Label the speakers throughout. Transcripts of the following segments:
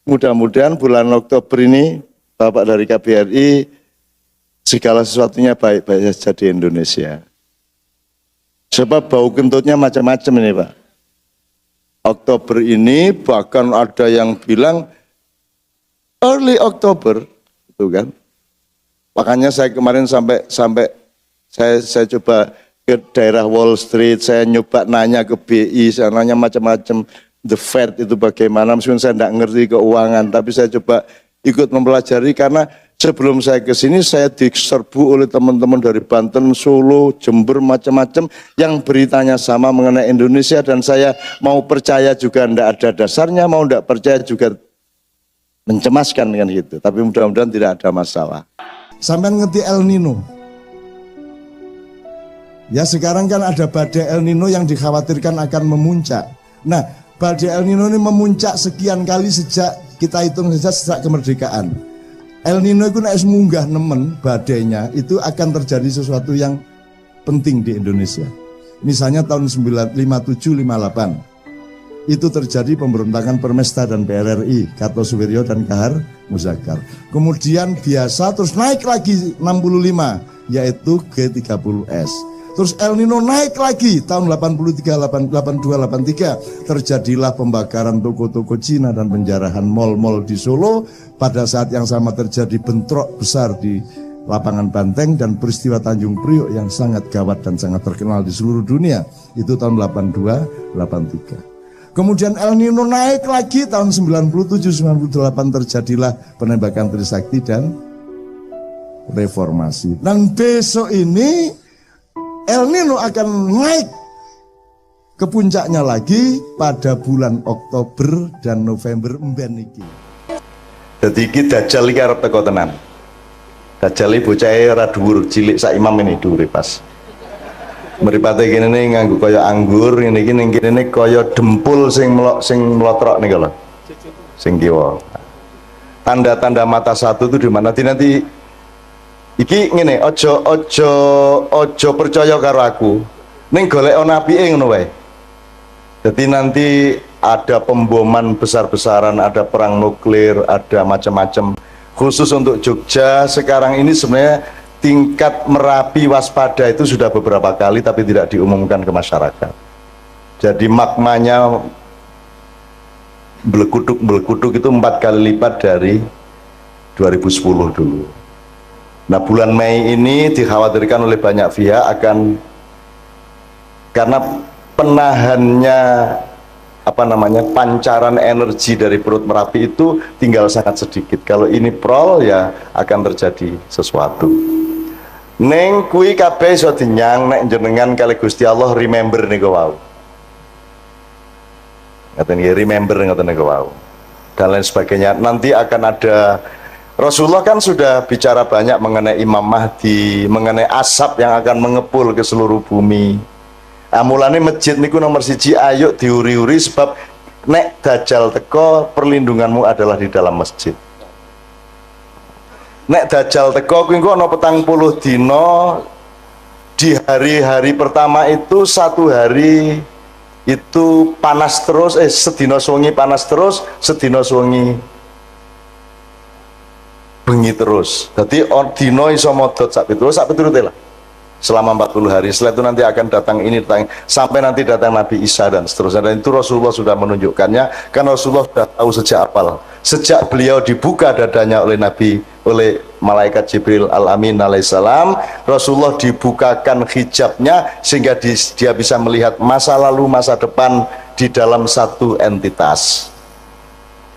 Speaker 1: mudah-mudahan bulan Oktober ini Bapak dari KBRI segala sesuatunya baik-baik saja di Indonesia. Sebab bau kentutnya macam-macam ini Pak. Oktober ini bahkan ada yang bilang early Oktober, itu kan. Makanya saya kemarin sampai saya coba ke daerah Wall Street, saya nyoba nanya ke BI, saya nanya macam-macam, the Fed itu bagaimana, meskipun saya tidak ngerti keuangan, tapi saya coba ikut mempelajari karena sebelum saya ke sini saya diserbu oleh teman-teman dari Banten, Solo, Jember, macam-macam yang beritanya sama mengenai Indonesia dan saya mau percaya juga tidak ada dasarnya, mau tidak percaya juga mencemaskan dengan gitu. Tapi mudah-mudahan tidak ada masalah.
Speaker 2: Sampai ngerti El Nino. Ya sekarang kan ada badai El Nino yang dikhawatirkan akan memuncak. Nah badai El Nino ini memuncak sekian kali sejak kita hitung saja sejak kemerdekaan. El Nino itu naik munggah nemen badainya itu akan terjadi sesuatu yang penting di Indonesia. Misalnya tahun 57-58 itu terjadi pemberontakan Permesta dan PRRI, Kartosuwiryo dan Kahar Muzakar. Kemudian biasa terus naik lagi 65 yaitu G30S. Terus El Nino naik lagi tahun 83, 82, 83 terjadilah pembakaran toko-toko Cina dan penjarahan mal-mal di Solo. Pada saat yang sama terjadi bentrok besar di lapangan Banteng dan peristiwa Tanjung Priok yang sangat gawat dan sangat terkenal di seluruh dunia. Itu tahun 82, 83. Kemudian El Nino naik lagi tahun 97, 98 terjadilah penembakan Trisakti dan reformasi. Dan besok ini El Nino akan naik ke puncaknya lagi pada bulan Oktober dan November mben iki.
Speaker 1: Jadi iki Dajjal iki arep teko tenan. Dajjal iki bocahe ora dhuwur, cilik sak imam ini dhuwure pas. Mripate kene nganggo kaya anggur, ngene iki ning kene kaya dempul sing mlotrok niku lho. Sing kiwa. Tanda-tanda mata satu itu di mana? Nanti iki ngene, ojo percaya karo aku. Ning golek apike ngono wae. Jadi nanti ada pemboman besar-besaran, ada perang nuklir, ada macam-macam. Khusus untuk Jogja sekarang ini sebenarnya tingkat Merapi waspada itu sudah beberapa kali tapi tidak diumumkan ke masyarakat. Jadi magmanya belekuduk itu 4 kali lipat dari 2010 dulu. Nah bulan Mei ini dikhawatirkan oleh banyak pihak akan karena penahannya pancaran energi dari perut Merapi itu tinggal sangat sedikit. Kalau ini prol ya akan terjadi sesuatu. Neng kui kabeh iso dinyang nek jenengan kali Gusti Allah remember niku wau. Ngaten nggih remember ngoten niku wau. Dan lain sebagainya. Nanti akan ada Rasulullah kan sudah bicara banyak mengenai Imam Mahdi, mengenai asap yang akan mengepul ke seluruh bumi. Mulane masjid niku nomor 1 ayo diuri-uri sebab nek Dajjal teko perlindunganmu adalah di dalam masjid. Nek Dajjal teko kuwi engko ana 40 dina di hari-hari pertama itu 1 hari itu panas terus sedina suwengi panas terus, sedina suwengi bengi terus. Dadi dina iso modot sak piturute lah. Selama 40 hari. Setelah itu nanti akan datang ini sampai nanti datang Nabi Isa dan seterusnya. Dan itu Rasulullah sudah menunjukkannya karena Rasulullah sudah tahu sejak awal. Sejak beliau dibuka dadanya oleh malaikat Jibril Al-Amin alaihissalam, Rasulullah dibukakan hijabnya sehingga dia bisa melihat masa lalu, masa depan di dalam satu entitas.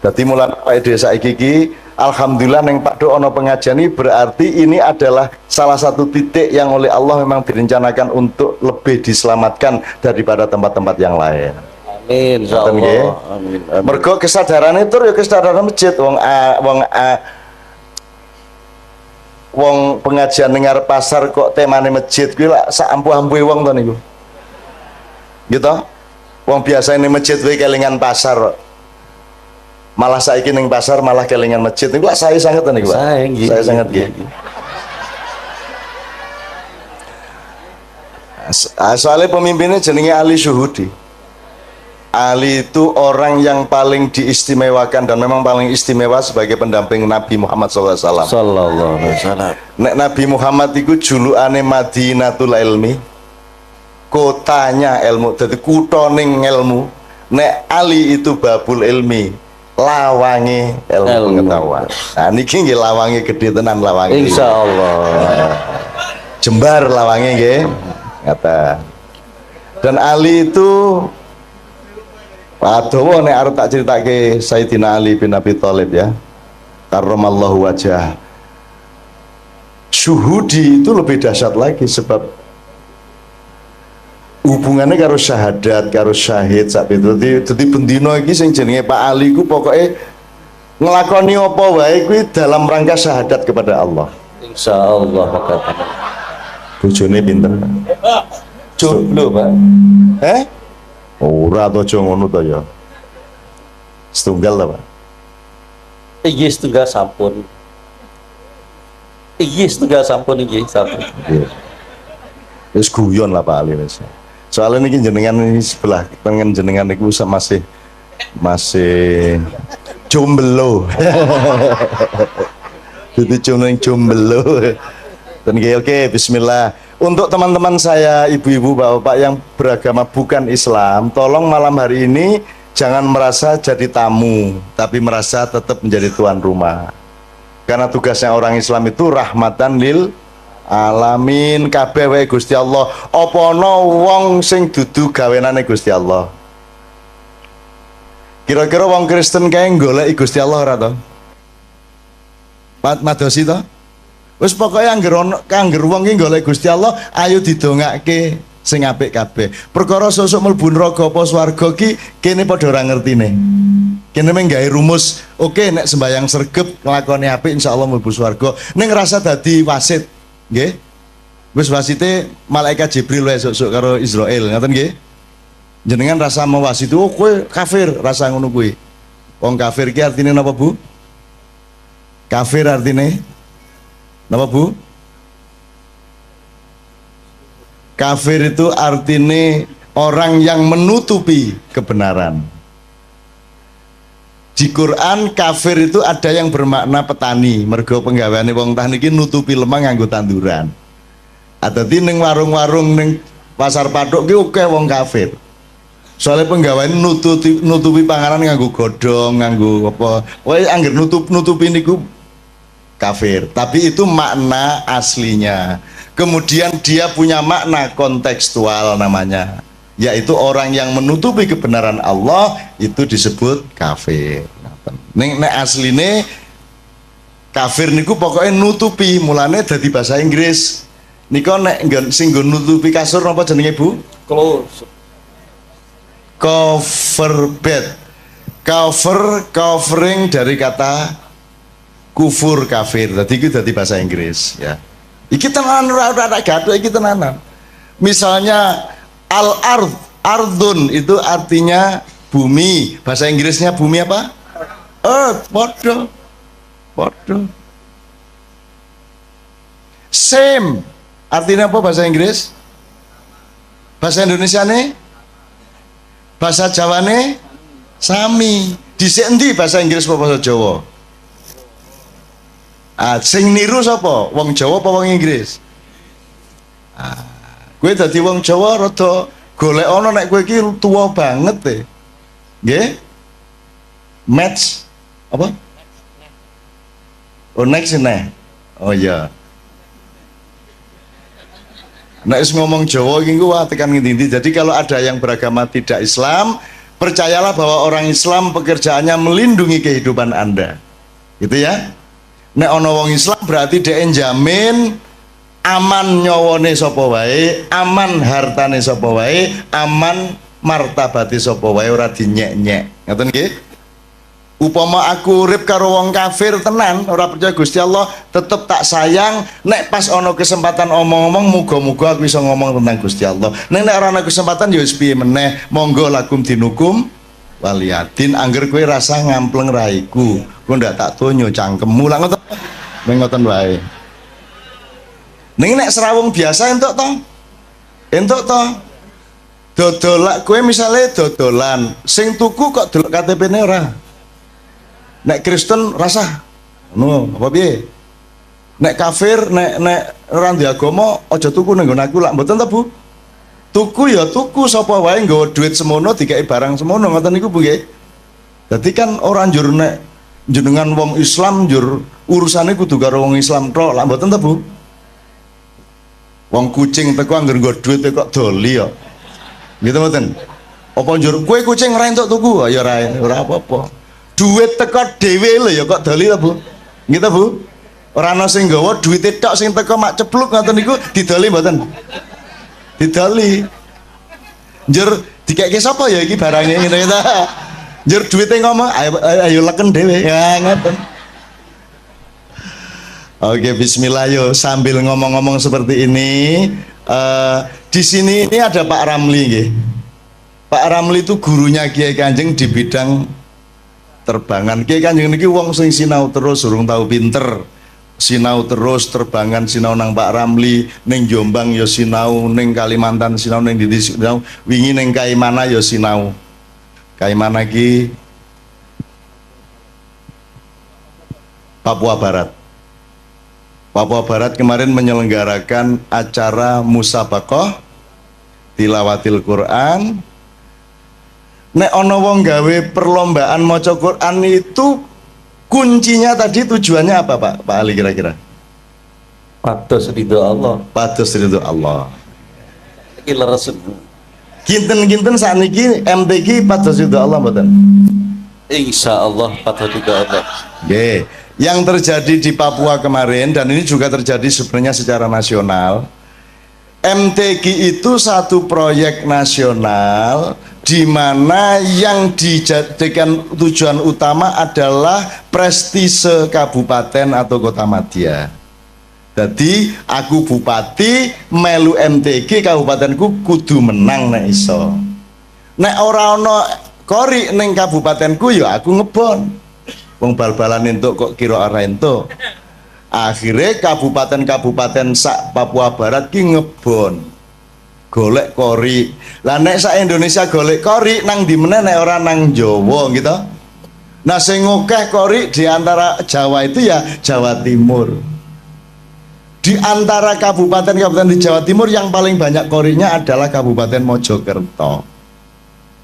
Speaker 1: Jadi mulai desa iki alhamdulillah neng Pak Do ono pengajian ini berarti ini adalah salah satu titik yang oleh Allah memang direncanakan untuk lebih diselamatkan daripada tempat-tempat yang lain.
Speaker 3: Amin. Insyaallah. Amin.
Speaker 1: Mergo kesadaran itu ya kesadaran masjid wong pengajian dengar pasar kok temane masjid kuwi lak sak ampuh-ampuhe wong to niku. Gitu. Wong biasa ini masjid kuwi kelingan pasar. Malah saiki ning pasar malah kelingan masjid niku saya sangat niku Pak. Saya sangat nggih. Soalnya pemimpinnya jenenge Ali Syuhudi. Ali itu orang yang paling diistimewakan dan memang paling istimewa sebagai pendamping Nabi Muhammad SAW.
Speaker 3: Sallallahu alaihi wasallam.
Speaker 1: Nek Nabi Muhammad itu julukane Madinatul Ilmi, kotanya ilmu, jadi kutoning ilmu. Nek Ali itu babul ilmi, lawangi ilmu pengetahuan. Nah niki nggih lawangi gede tenan lawangi.
Speaker 3: Insya Allah.
Speaker 1: Jembar lawangi nggih. Kata. Dan Ali itu Adowo nek arep tak critake Sayyidina Ali bin Abi Thalib ya. Karramallahu wajah. Syuhudi itu lebih dahsyat lagi sebab hubungannya karo syahadat, karo syahid sak itu. Dadi bendina iki sing jenenge Pak Ali ku pokoke nglakoni apa wae kuwi dalam rangka syahadat kepada Allah.
Speaker 3: Insya Allah kata.
Speaker 1: Bojone pinter.
Speaker 3: Jomblo Pak.
Speaker 1: Ora to aja ngono to ya. Setunggal ta, Pak?
Speaker 3: Iya setengah sampun. Iya setengah sampun iki sampun.
Speaker 1: Iya. Wis guyon lah Pak Ali wis. Soalnya niki jenengan ini sebelah pengen jenengan niku masih jomblo. Jadi jomblo. Dan oke, bismillah. Untuk teman-teman saya, ibu-ibu, bapak-bapak yang beragama bukan Islam, tolong malam hari ini jangan merasa jadi tamu, tapi merasa tetap menjadi tuan rumah. Karena tugasnya orang Islam itu rahmatan lil alamin, kabeh wae Gusti Allah. Apa ana wong sing dudu gawenane Gusti Allah? Kira-kira wong Kristen kae goleki Gusti Allah ora to? Madosi to? Wis pokoke angger wong ki golek Gusti Allah, ayo didongake sing apik kabeh. Perkara sosok mlebu neraka apa swarga ki kene padha ora ngertine. Kene mung gawe rumus, oke nek sembayang sregep nglakoni apik insyaallah mlebu swarga. Ning ngrasa dadi wasit, nggih. Wis wasite malaikat Jibril wae sok karo Israil, ngoten nggih. Jenengan rasa mewasit, oh kowe kafir, rasa ngono kuwi. Wong kafir ki artine napa, Bu? Kafir artine napa, Bu? Kafir itu artinya orang yang menutupi kebenaran. Di Quran kafir itu ada yang bermakna petani, mergo penggaweane wong tani iki nutupi lemah nganggo tanduran. Adati ning warung-warung ning pasar pathuk ki akeh wong kafir. Soalnya penggaweane nutupi panganan nganggo godhong, nganggo apa. Pokoke angger nutupi niku kafir, tapi itu makna aslinya. Kemudian dia punya makna kontekstual namanya, yaitu orang yang menutupi kebenaran Allah itu disebut kafir. Nek asline kafir niku pokoknya nutupi, mulane dadi bahasa Inggris. Niko nek sing nggo nutupi kasur napa jenenge, Bu? Cover bed. Covering dari kata kufur kafir, tadi itu dari bahasa Inggris ya. Iki tenanan ora gaduh iki tenanan. Misalnya ardun itu artinya bumi, bahasa Inggrisnya bumi apa? Earth, podo. Same artinya apa bahasa Inggris? Bahasa Indonesia nih? Bahasa Jawa nih? Sami. Dhisik endi bahasa Inggris apa bahasa Jawa? Sing niru sapa? Wong Jawa apa wong Inggris? Kowe dadi wong Jawa rada golek ana nek kowe iki tuwa banget e. Nggih? Match apa? Oh next ini. Oh iya. Nek wis ngomong Jawa iki ku tekan ngendi-endi. Jadi kalau ada yang beragama tidak Islam, percayalah bahwa orang Islam pekerjaannya melindungi kehidupan Anda. Gitu ya. Nek ana wong Islam berarti dhek njamin aman nyawane sapa wae, aman hartane sapa wae, aman martabate sapa wae, ora dinyek-nyek. Ngoten nggih? Upama aku urip karo wong kafir tenan, ora percaya Gusti Allah, tetep tak sayang. Nek pas ana kesempatan omong-omong, muga-muga aku bisa ngomong tentang Gusti Allah. Nek ora ana kesempatan ya wis piye meneh, monggo lakum dinukum waliyadin. Angger kowe rasa ngampleng raiku, kowe ndak tak tonyo cangkemmu lah ngoten. Ngoten wae. Ning nek serawung biasa entuk to? Entuk to?
Speaker 2: Dodolak kowe misale dodolan, sing tuku kok delok KTP-ne ora. Nek Kristen rasa ngono, apa piye? Nek kafir, nek ora ndek agama aja tuku ning nggon aku lak mboten ta, Bu? Tuku ya tuku sapa wae nggawa duit semono dikai barang semono ngoten niku Bu nggih. Dadi kan ora njur nek jenengan wong Islam njur urusane kudu karo wong Islam tok, lak mboten ta Bu? Wong kucing teko angger nggo duit kok doli ya. Gitu mboten. Apa njur kowe kucing ra entuk tuku? Ya ora apa-apa. Duit teko dhewe lho ya kok doli ta Bu? Gitu Bu? Ora ana sing nggawa duwite tok sing teko mak cepluk ngoten niku didoli mboten? Didoli. Njur dikeke sapa ya iki barange ngene ta. Njur duwite ngomong ayo leken dhewe. Ya ngoten. Oke, bismillah yo sambil ngomong-ngomong seperti ini di sini ini ada Pak Ramli nggih. Pak Ramli itu gurunya Kiai Kanjeng di bidang terbangan. Kiai Kanjeng niki wong sing sinau terus urung tahu pinter. Sinau terus terbangan sinau nang Pak Ramli, ning Jombang ya sinau, ning Kalimantan sinau, ning Didi sinau, wingi ning Kaimana ya sinau. Kaimana ki Papua Barat. Papua Barat kemarin menyelenggarakan acara musabaqah tilawatil Quran. Nek ono wong gawe perlombaan maca Quran itu kuncinya tadi tujuannya apa Pak Ali kira-kira?
Speaker 3: Pados ridho Allah.
Speaker 2: Pados ridho Allah.
Speaker 3: Iki leres.
Speaker 2: Kinten-kinten sakniki MTQ pados ridho Allah mboten?
Speaker 3: Insyaallah pados ridho Allah.
Speaker 2: Nggih. Yang terjadi di Papua kemarin dan ini juga terjadi sebenarnya secara nasional. MTQ itu satu proyek nasional di mana yang dijadikan tujuan utama adalah prestise kabupaten atau kota madya. Jadi aku bupati melu MTQ kabupatenku kudu menang nek iso. Nek ora ana kori ning kabupatenku ya aku ngebon. Wong bal-balan entuk kok kira ora entuk. Akhirnya kabupaten-kabupaten sak Papua Barat ki ngebon golek kori. Lah nek sak Indonesia golek kori nang di meneh nek ora nang Jawa gitu. Nah sing akeh kori di antara Jawa itu ya Jawa Timur. Di antara kabupaten-kabupaten di Jawa Timur yang paling banyak korinya adalah Kabupaten Mojokerto.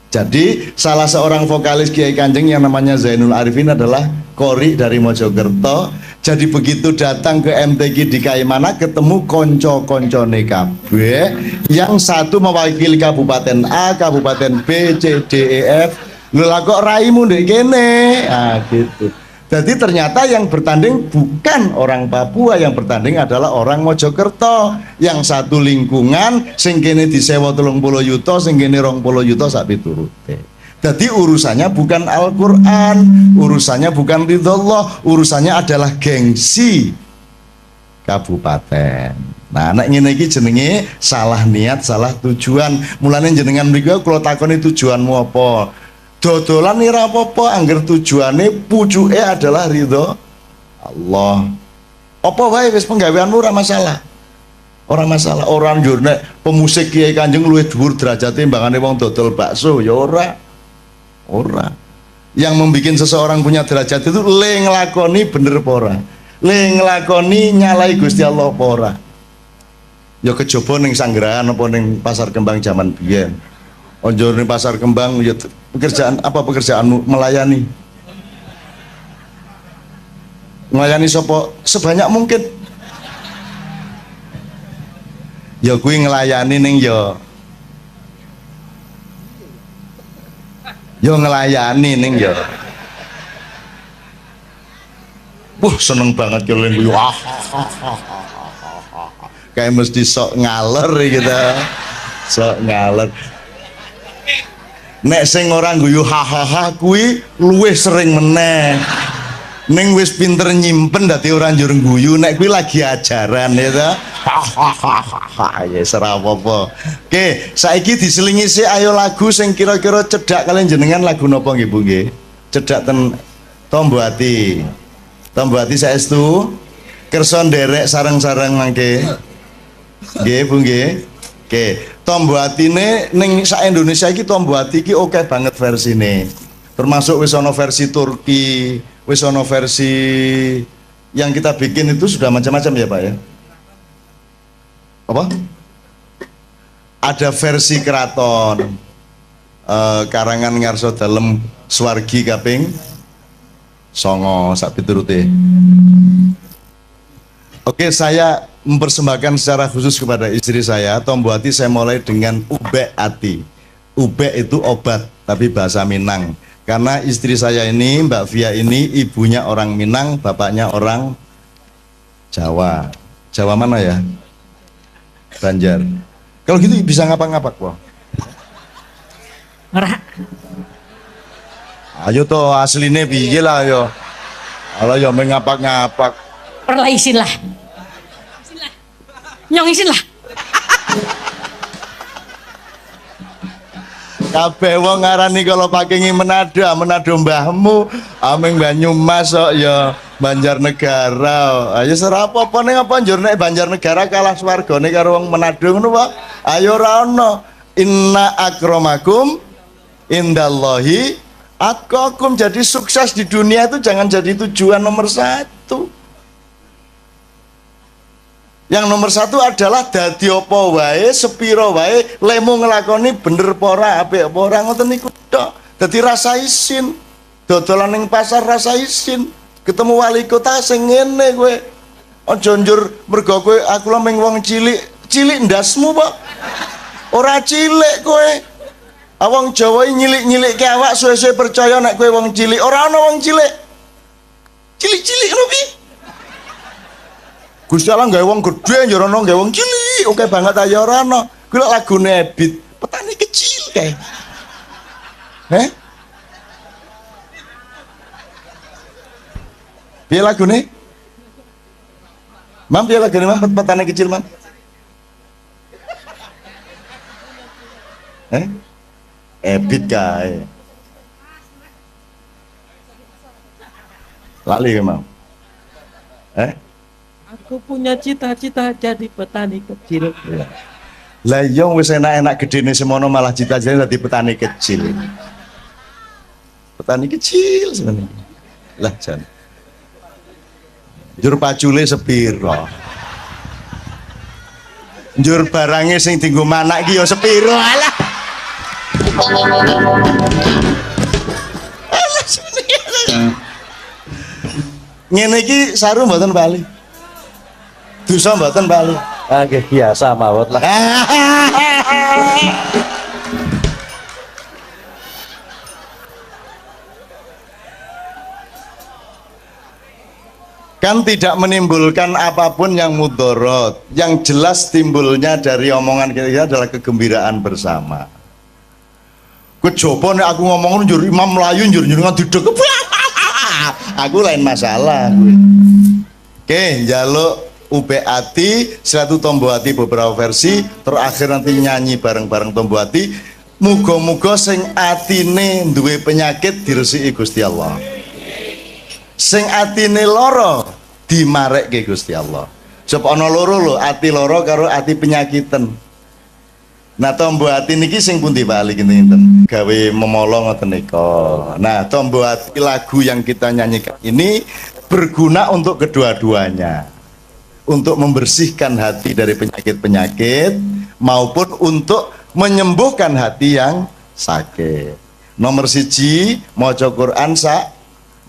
Speaker 2: Jadi salah seorang vokalis Kiai Kanjeng yang namanya Zainul Arifin adalah kori dari Mojokerto. Jadi begitu datang ke MTQ di Kaimana ketemu konco-koncone kabeh, yang satu mewakili Kabupaten A, Kabupaten B, C, D, E, F. Lha kok raimu ndek kene? Ah gitu. Jadi ternyata yang bertanding bukan orang Papua, yang bertanding adalah orang Mojokerto. Yang satu lingkungan, sing kene disewa 30 yuta, sing kene 20 yuta sak piturute. Jadi urusannya bukan Al-Quran, urusannya bukan ridhollah, urusannya adalah gengsi kabupaten. Nah, nek ngene iki jenenge salah niat, salah tujuan. Mulane jenengan mriki kula takoni tujuanmu apa? Dodolan ora apa-apa, angger tujuane pucuke adalah ridho Allah. Apa wae wis penggaweanmu ora masalah. Ora masalah. Orang njur nek pemusik Kiai Kanjeng luwih dhuwur derajate mbangane wong dodol bakso ya ora. Ora. Yang membuat seseorang punya derajat itu le ngelakoni bener apa ora, le ngelakoni nyalai Gusti Allah apa ora. Ya kejaba ning Sanggerahan apa ning Pasar Kembang zaman biyen. Ojo ning Pasar Kembang ya pekerjaan apa pekerjaanmu? Melayani. Melayani sapa? Sebanyak mungkin. Ya kuwi ngelayani ning yo ngelayani ning yo. Wah seneng banget kalau guyu. Kayak mesti sok ngaler gitu. Sok ngaler. Nek sing ora guyu hahaha kuwi luwih sering meneh. Ning wis pinter nyimpen dadi ora njur guyu, nek kuwi lagi ajaran ya ta. Ya ora apa-apa. Oke, saiki diselingi sik ayo lagu sing kira-kira cedhak kalian jenengan lagu napa nggih Bu nggih? Cedhak ten Tombo Ati. Tombo Ati saestu kersa nderek sareng-sareng mangke. Nggih Bu nggih. Oke, Tombo atine ning sak Indonesia iki tombo ati iki oke banget versine. Termasuk wis ana versi Turki, wis ana versi yang kita bikin itu sudah macam-macam ya Pak ya. Apa? Ada versi keraton, karangan ngarso dalem Swargi kaping 9 sak piturute. Oke, saya mempersembahkan secara khusus kepada istri saya, Tombo Ati saya mulai dengan Ubek Ati. Ubek itu obat, tapi bahasa Minang. Karena istri saya ini, Mbak Via ini, ibunya orang Minang, bapaknya orang Jawa. Jawa mana ya? Banjar. Kalau gitu bisa ngapak-ngapak, Wah.
Speaker 4: Ora.
Speaker 2: Ayo toh aslinya piye lah yo. Kalau yo mengapak-ngapak.
Speaker 4: Perlah isin lah. Nyong isin lah.
Speaker 2: Kabeh wong ngarani kalau pakai Manado mbahmu, ameng Banyumas kok ya Banjarnegara. Ayo serapopo ning apa njur nek Banjarnegara kalah swargane karo wong Manado ngono, Pak. Ayo ora ono. Inna akramakum indallahi atqakum. Jadi sukses di dunia itu jangan jadi tujuan nomor 1. Yang nomor 1 adalah dadi apa wae, sepiro wae, lemu ngelakoni bener pora, apik pora, ngoten niku tok. Dadi rasa isin, dodolan ning pasar rasa isin, ketemu wali kota sing ngene kowe. Aja njur mergo kowe aku lho ming wong cilik ndasmu, Pak. Ora cilik kowe. Wong Jawa nyilik-nyilikke awak suwe-suwe percaya nek kowe wong cilik. Ora ana wong cilik. Cilik-cilik lho ki. Gusti Allah gawe wong gedhe njur ana gawe wong cilik, oke banget aja ora ana. Kuwi lak lagune Ebit, petani kecil kae. Piye lagune? Mam piye lagune Mam petani kecil Mam? Ebit kae. Lali ke Mam?
Speaker 4: Aku punya cita-cita jadi petani kecil.
Speaker 2: Lah iya wis enak-enak gedene semono malah cita-citane dadi petani kecil. Petani kecil sebenarnya. Lah jan. Njur pacule sepiro? Njur barange sing dienggo manak iki ya sepiro? Alah. Ngene iki saru mboten bali. Dosa mboten bali.
Speaker 3: Nggih biasa mawon lah.
Speaker 2: Kan tidak menimbulkan apapun yang mudorot. Yang jelas timbulnya dari omongan kita adalah kegembiraan bersama. Kejopo nek aku ngomong njur imam melayu njur ngaduduk. Aku lain masalah. Oke, njaluk Ubek Ati, satu Tombo Ati beberapa versi, terakhir nanti nyanyi bareng-bareng Tombo Ati. Muga-muga sing atine duwe penyakit diresiki Gusti Allah. Sing atine loro dimarekke Gusti Allah. Sebab ana loro lho, ati loro karo ati penyakitan. Nah, Tombo Ati niki sing pundi bali kinten gawe memolo ngoten nika. Nah, Tombo Ati lagu yang kita nyanyikan ini berguna untuk kedua-duanya. Untuk membersihkan hati dari penyakit-penyakit maupun untuk menyembuhkan hati yang sakit. Nomor 1 maca Quran sak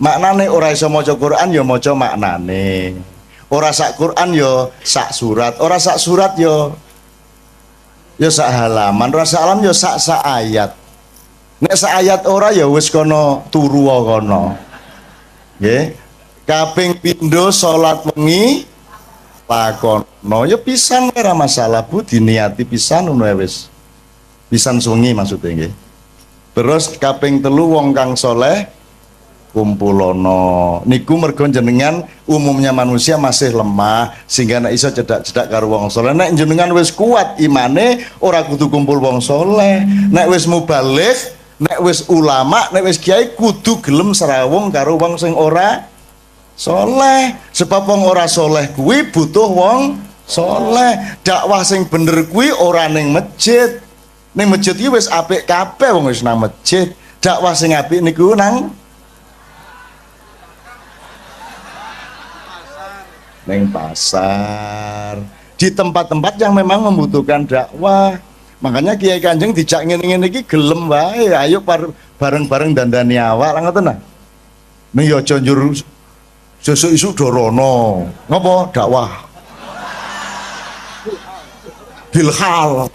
Speaker 2: maknane, ora iso maca Quran ya maca maknane. Ora sak Quran ya sak surat, ora sak surat ya sak halaman, ora sak halaman ya sak ayat. Nek sak ayat ora ya wis kono turu kono. Nggih. Kaping pindho salat wengi lakono ya pisan ora masalah Bu, diniati pisan ngono wis. Pisan sungi maksudnya nggih. Terus kaping 3 wong kang soleh kumpulono. Niku mergo jenengan umumnya manusia masih lemah sehingga nek iso cedak-cedak karo wong soleh. Nek jenengan wis kuat imane ora kudu kumpul wong soleh. Nek wis mubaligh, nek wis ulama, nek wis kiai kudu gelem serawung karo wong sing ora soleh. Sebab wong ora soleh kuwi butuh wong Soleh. Dakwah sing bener kuwi ora ning masjid. Ning masjid iki wis apik kabeh wong wis nang masjid. Dakwah sing apik niku nang pasar, di tempat-tempat yang memang membutuhkan dakwah. Makanya Kiai Kanjeng dijak ngene-ngene iki gelem wae, ayo bareng-bareng dandani awak lah ngoten nah. Ning yo aja njur sesuk isuk dorono. Ngopo? Dakwah. Bilhal.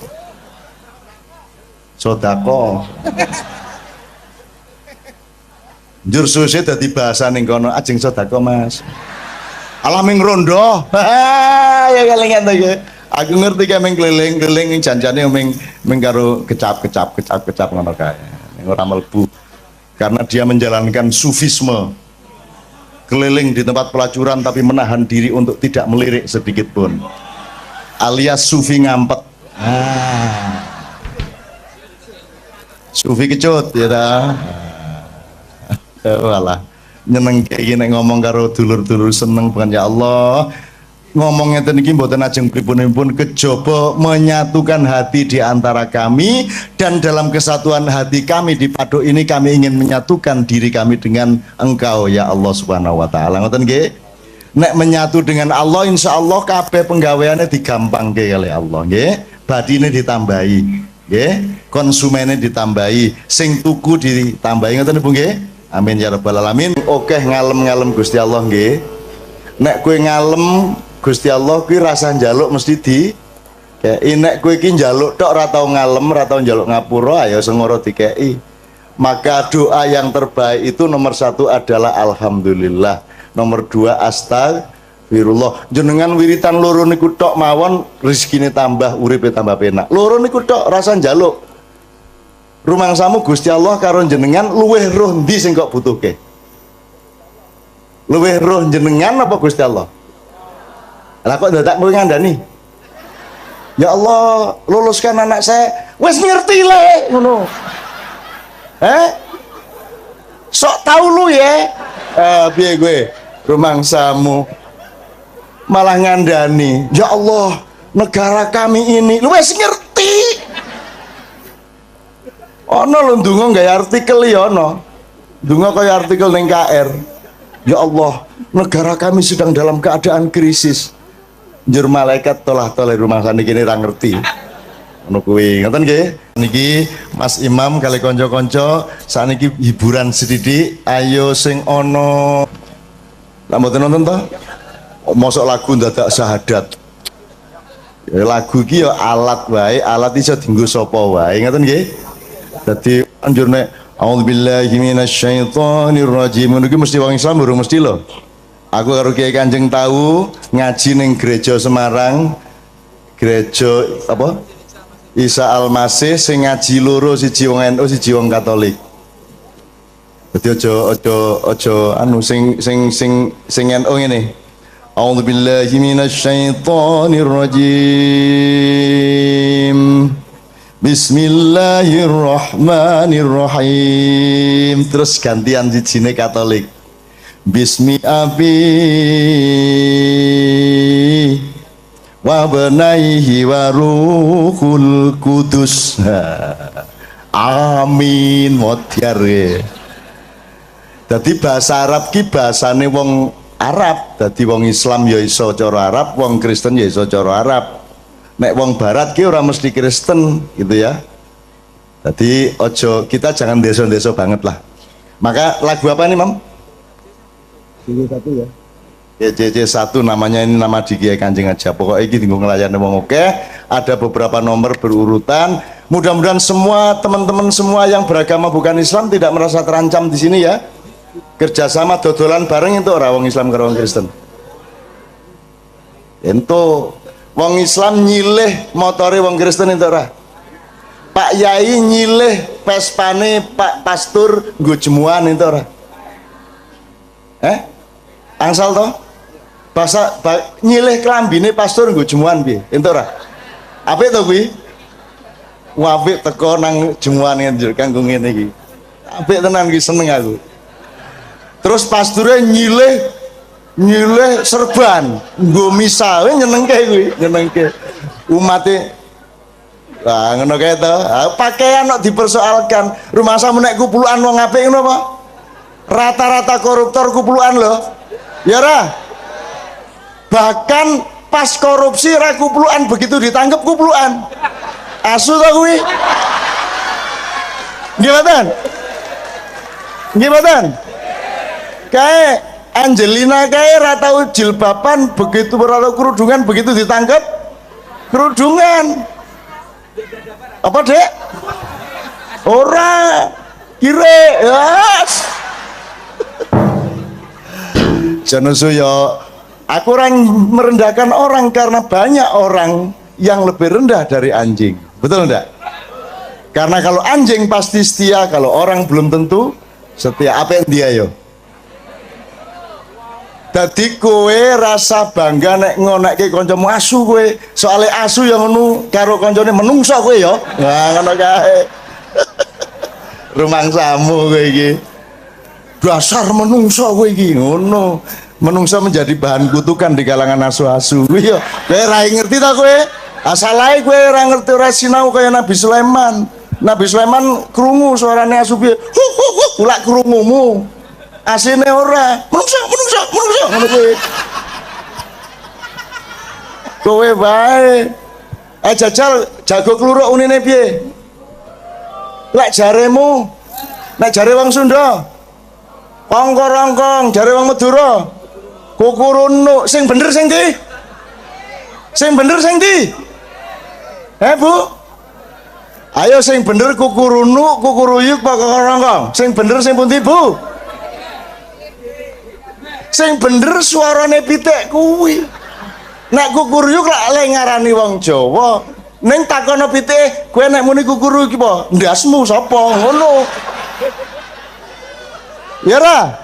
Speaker 2: Sodako. Njur suwe dadi bahasa ning kono ajeng sodako Mas. Alaming rondo, ya kelingan tuh ya. Aku ngerti kayak meng keliling janjane meng karo kecap ngono kae. Ora mlebu. Karena dia menjalankan sufisme. Keliling di tempat pelacuran tapi menahan diri untuk tidak melirik sedikit pun. Alias sufi ngampet. Sufi kecut ya dah. Walah. Nyeneng kayak gini ngomong karo dulur-dulur seneng bukan ya Allah ngomongnya tadi mboten ajeng pripun kejaba menyatukan hati di antara kami dan dalam kesatuan hati kami di Paduk ini kami ingin menyatukan diri kami dengan Engkau ya Allah Subhanahu wa taala. Ngoten nggih. Nek menyatu dengan Allah insya Allah kabeh penggaweane digampangke kali Allah nggih. Badine ditambahi nggih, konsumennya ditambahi, sing tuku ditambahi ngoten nggih. Amin ya rabbal alamin. Oke ngalem Gusti Allah nggih. Nek kowe ngalem Gusti Allah kuwi rasa njaluk mesti di kei. Nek kowe iki njaluk tok ora tau ngalem, ora tau njaluk ngapura ayo sengoro dikei. Maka doa yang terbaik itu nomor 1 adalah alhamdulillah. Nomor 2 astagfirullah. Jenengan wiritan loro niku tok mawon rezekine tambah, uripe tambah penak. Loro niku tok rasa njaluk. Rumangsamu Gusti Allah karo jenengan luweh roh ndi sing kok butuhke? Luweh roh jenengan apa Gusti Allah? Lah kok dadak kowe ngandani? Ya Allah, luluskan anak saya. Wis ngerti le ngono. Sok tahu lu ya. Piye gue? Rumangsamu malah ngandani. Ya Allah, negara kami ini lu wis ngerti. Ono lho ndonga gawe artikel ya ono. Ndonga kaya artikel ning KR. Ya Allah, negara kami sedang dalam keadaan krisis. Njur malaikat tolah-toleh rumah saniki ra ngerti. Ono kuwi. Ngoten nggih. Niki Mas Imam kali kanca-kanca saniki hiburan sithik. Ayo sing ono. Lah mboten nonton to? Mosok lagu ndadak syahadat. Ya, lagu iki ya alat wae, alat iso dienggo sapa wae. Ngoten nggih. Dadi anjur nek auzubillahi minasyaitonir rajim niku mesti wong Islam durung mesti lho. Aku karo Kiai Kanjeng tahu ngaji ning gereja Semarang. Gereja apa? Isa Al-Masih sing ngaji loro siji wong NU siji wong Katolik. Dadi aja anu sing NU ngene. Auzubillahi minasyaitonir rajim. Bismillahirrahmanirrahim. Terus gantian sijine Katolik. Bismi abi wa benaihi wa ruhul kudus. Amin modyar. Dadi bahasa Arab ki bahasane wong Arab. Dadi wong Islam ya iso cara Arab, wong Kristen ya iso cara Arab. Nek wong barat ki ora mesti Kristen gitu ya. Jadi ojo kita jangan deso-deso banget lah. Maka lagu apa ini Mam? JJ1 ya. Ya JJ1 namanya, ini nama di Kiai Kanjeng aja. Pokoknya ini tinggal ngelayani wong oke. Ada beberapa nomor berurutan. Mudah-mudahan semua teman-teman semua yang beragama bukan Islam tidak merasa terancam di sini ya. Kerjasama dodolan bareng itu orang wong Islam karo wong Kristen. Ento wong Islam nyilih motore wong Kristen itu ora. Pak Yai nyilih Vespane Pak Pastur nggo jemuan itu ora. Angsal to? Nyilih klambine pastur nggo jemuan piye? Ento ora. Apik to kuwi? Apik teko nang jemuan kanggo ngene iki. Apik tenan iki seneng aku. Terus pasture nyilih nyilih serban, nggo misa, nyenengke kuwi, nyenengke. Umate lah ngono kae to. Pakaian kok dipersoalkan. Rumah samu nek kupulukan wong apik ngono apa? Rata-rata koruptor kupulukan lho. Ya ora? Bahkan pas korupsi ra kupulukan, begitu ditangkap kupulukan. Asu to kuwi. Nggih mboten? Nggih mboten? Kae Angelina kae ra tau jilbaban, begitu berlalu kerudungan, begitu ditangkap kerudungan. Apa dek? Ora kire yes. Jangan suyo. Aku orang merendahkan orang karena banyak orang yang lebih rendah dari anjing. Betul enggak? Karena kalau anjing pasti setia, kalau orang belum tentu setia. Apa yang dia yo? Dadi kowe rasa bangga nek ngonekke kancamu asu kowe. Soale asu yang ngono karo kancane menungso kowe ya. Nah ngono kae. Rumangsamu kowe iki. Dasar menungso kowe iki ngono. Menungso menjadi bahan kutukan di kalangan asu-asu. Kowe ya kowe ra ngerti ta kowe? Asal ae kowe ora ngerti, ora sinau kaya Nabi Sulaiman. Nabi Sulaiman krungu suarane asu piye? Ulak krungumu. Asine ora menungso ngono kowe. Kowe bae jajal jago kluruk unine piye? Lek jaremu, nek jare wong Sunda ongkor-ongkong, jare wong Madura kukurunuk. Sing bener sing ndi? Sing bener sing ndi? Bu? Ayo sing bener kukurunuk, kukuruyuk apa ongkor-ongkong? Sing bener sing pundi, Bu? Sing bener suarane pitik kuwi. Nek kukuruyuk lak le ngarani wong Jawa, ning takono pitik, kowe nek muni kukuruyuk iki apa? Ndasmu sapa? Ngono. Ya ra?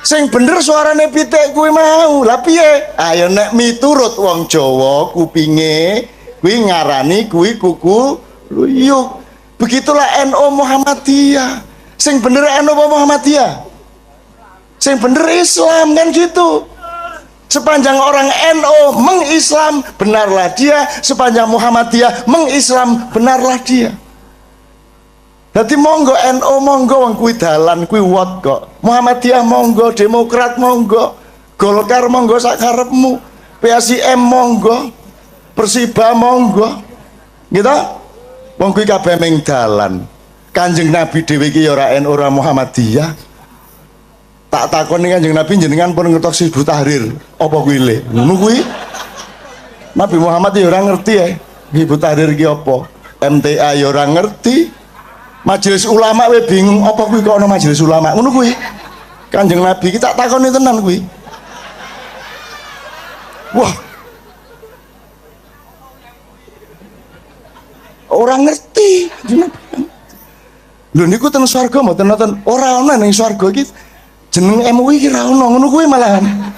Speaker 2: Sing bener suarane pitik kuwi mau. Lah piye? Ayo nek miturut wong Jawa kupinge kuwi ngarani kuwi kukuruyuk. Begitulah NU Muhammadiyah. Sing bener NU Muhammadiyah. Sing bener Islam kan gitu. Sepanjang orang NU mengislam, benarlah dia. Sepanjang Muhammadiyah mengislam, benarlah dia. Jadi monggo NU monggo wong kuwi dalan kuwi wot kok. Muhammadiyah monggo, Demokrat monggo, Golkar monggo sak karepmu, PSIM monggo, Persiba monggo. Gitu? Wong kuwi kabeh ming dalan. Kanjeng Nabi dhewe iki ya ora NU ora Muhammadiyah. Tak takoni Kanjeng Nabi jenengan pun ngertos Hizbut Tahrir apa kuwi le? Ngono kuwi. Nabi Muhammad ya ora ngerti ya. Hizbut Tahrir ki apa? MTA ya ora ngerti. Majelis ulama we bingung apa kuwi kok ana majelis ulama. Ngono kuwi. Kanjeng Nabi ki tak takoni tenan kuwi. Wah. Orang ngerti. Lho niku ten swarga mboten nonton ora ana ning swarga iki. Jeneng MUI iki ra ono ngono kuwi malahan.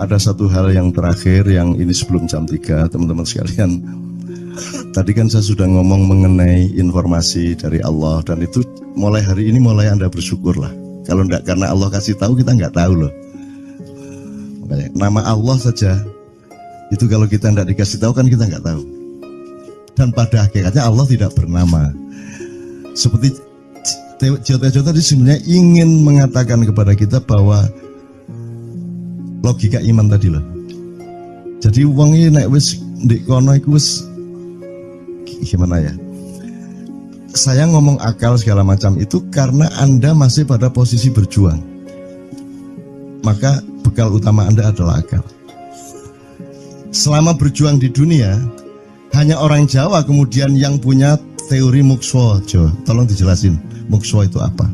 Speaker 2: Ada satu hal yang terakhir yang ini sebelum jam 3 teman-teman sekalian. Tadi kan saya sudah ngomong mengenai informasi dari Allah dan itu mulai hari ini mulai Anda bersyukurlah. Kalau enggak karena Allah kasih tahu kita enggak tahu loh. Makanya nama Allah saja itu kalau kita enggak dikasih tahu kan kita enggak tahu. Dan pada hakikatnya Allah tidak bernama. Seperti Jota tadi sebenarnya ingin mengatakan kepada kita bahwa logika iman tadi loh. Jadi wong iki nek wis ndek kono iku wis gimana ya? Saya ngomong akal segala macam itu karena Anda masih pada posisi berjuang. Maka bekal utama Anda adalah akal. Selama berjuang di dunia, hanya orang Jawa kemudian yang punya teori mukswa. Tolong dijelasin. Mukswa itu apa?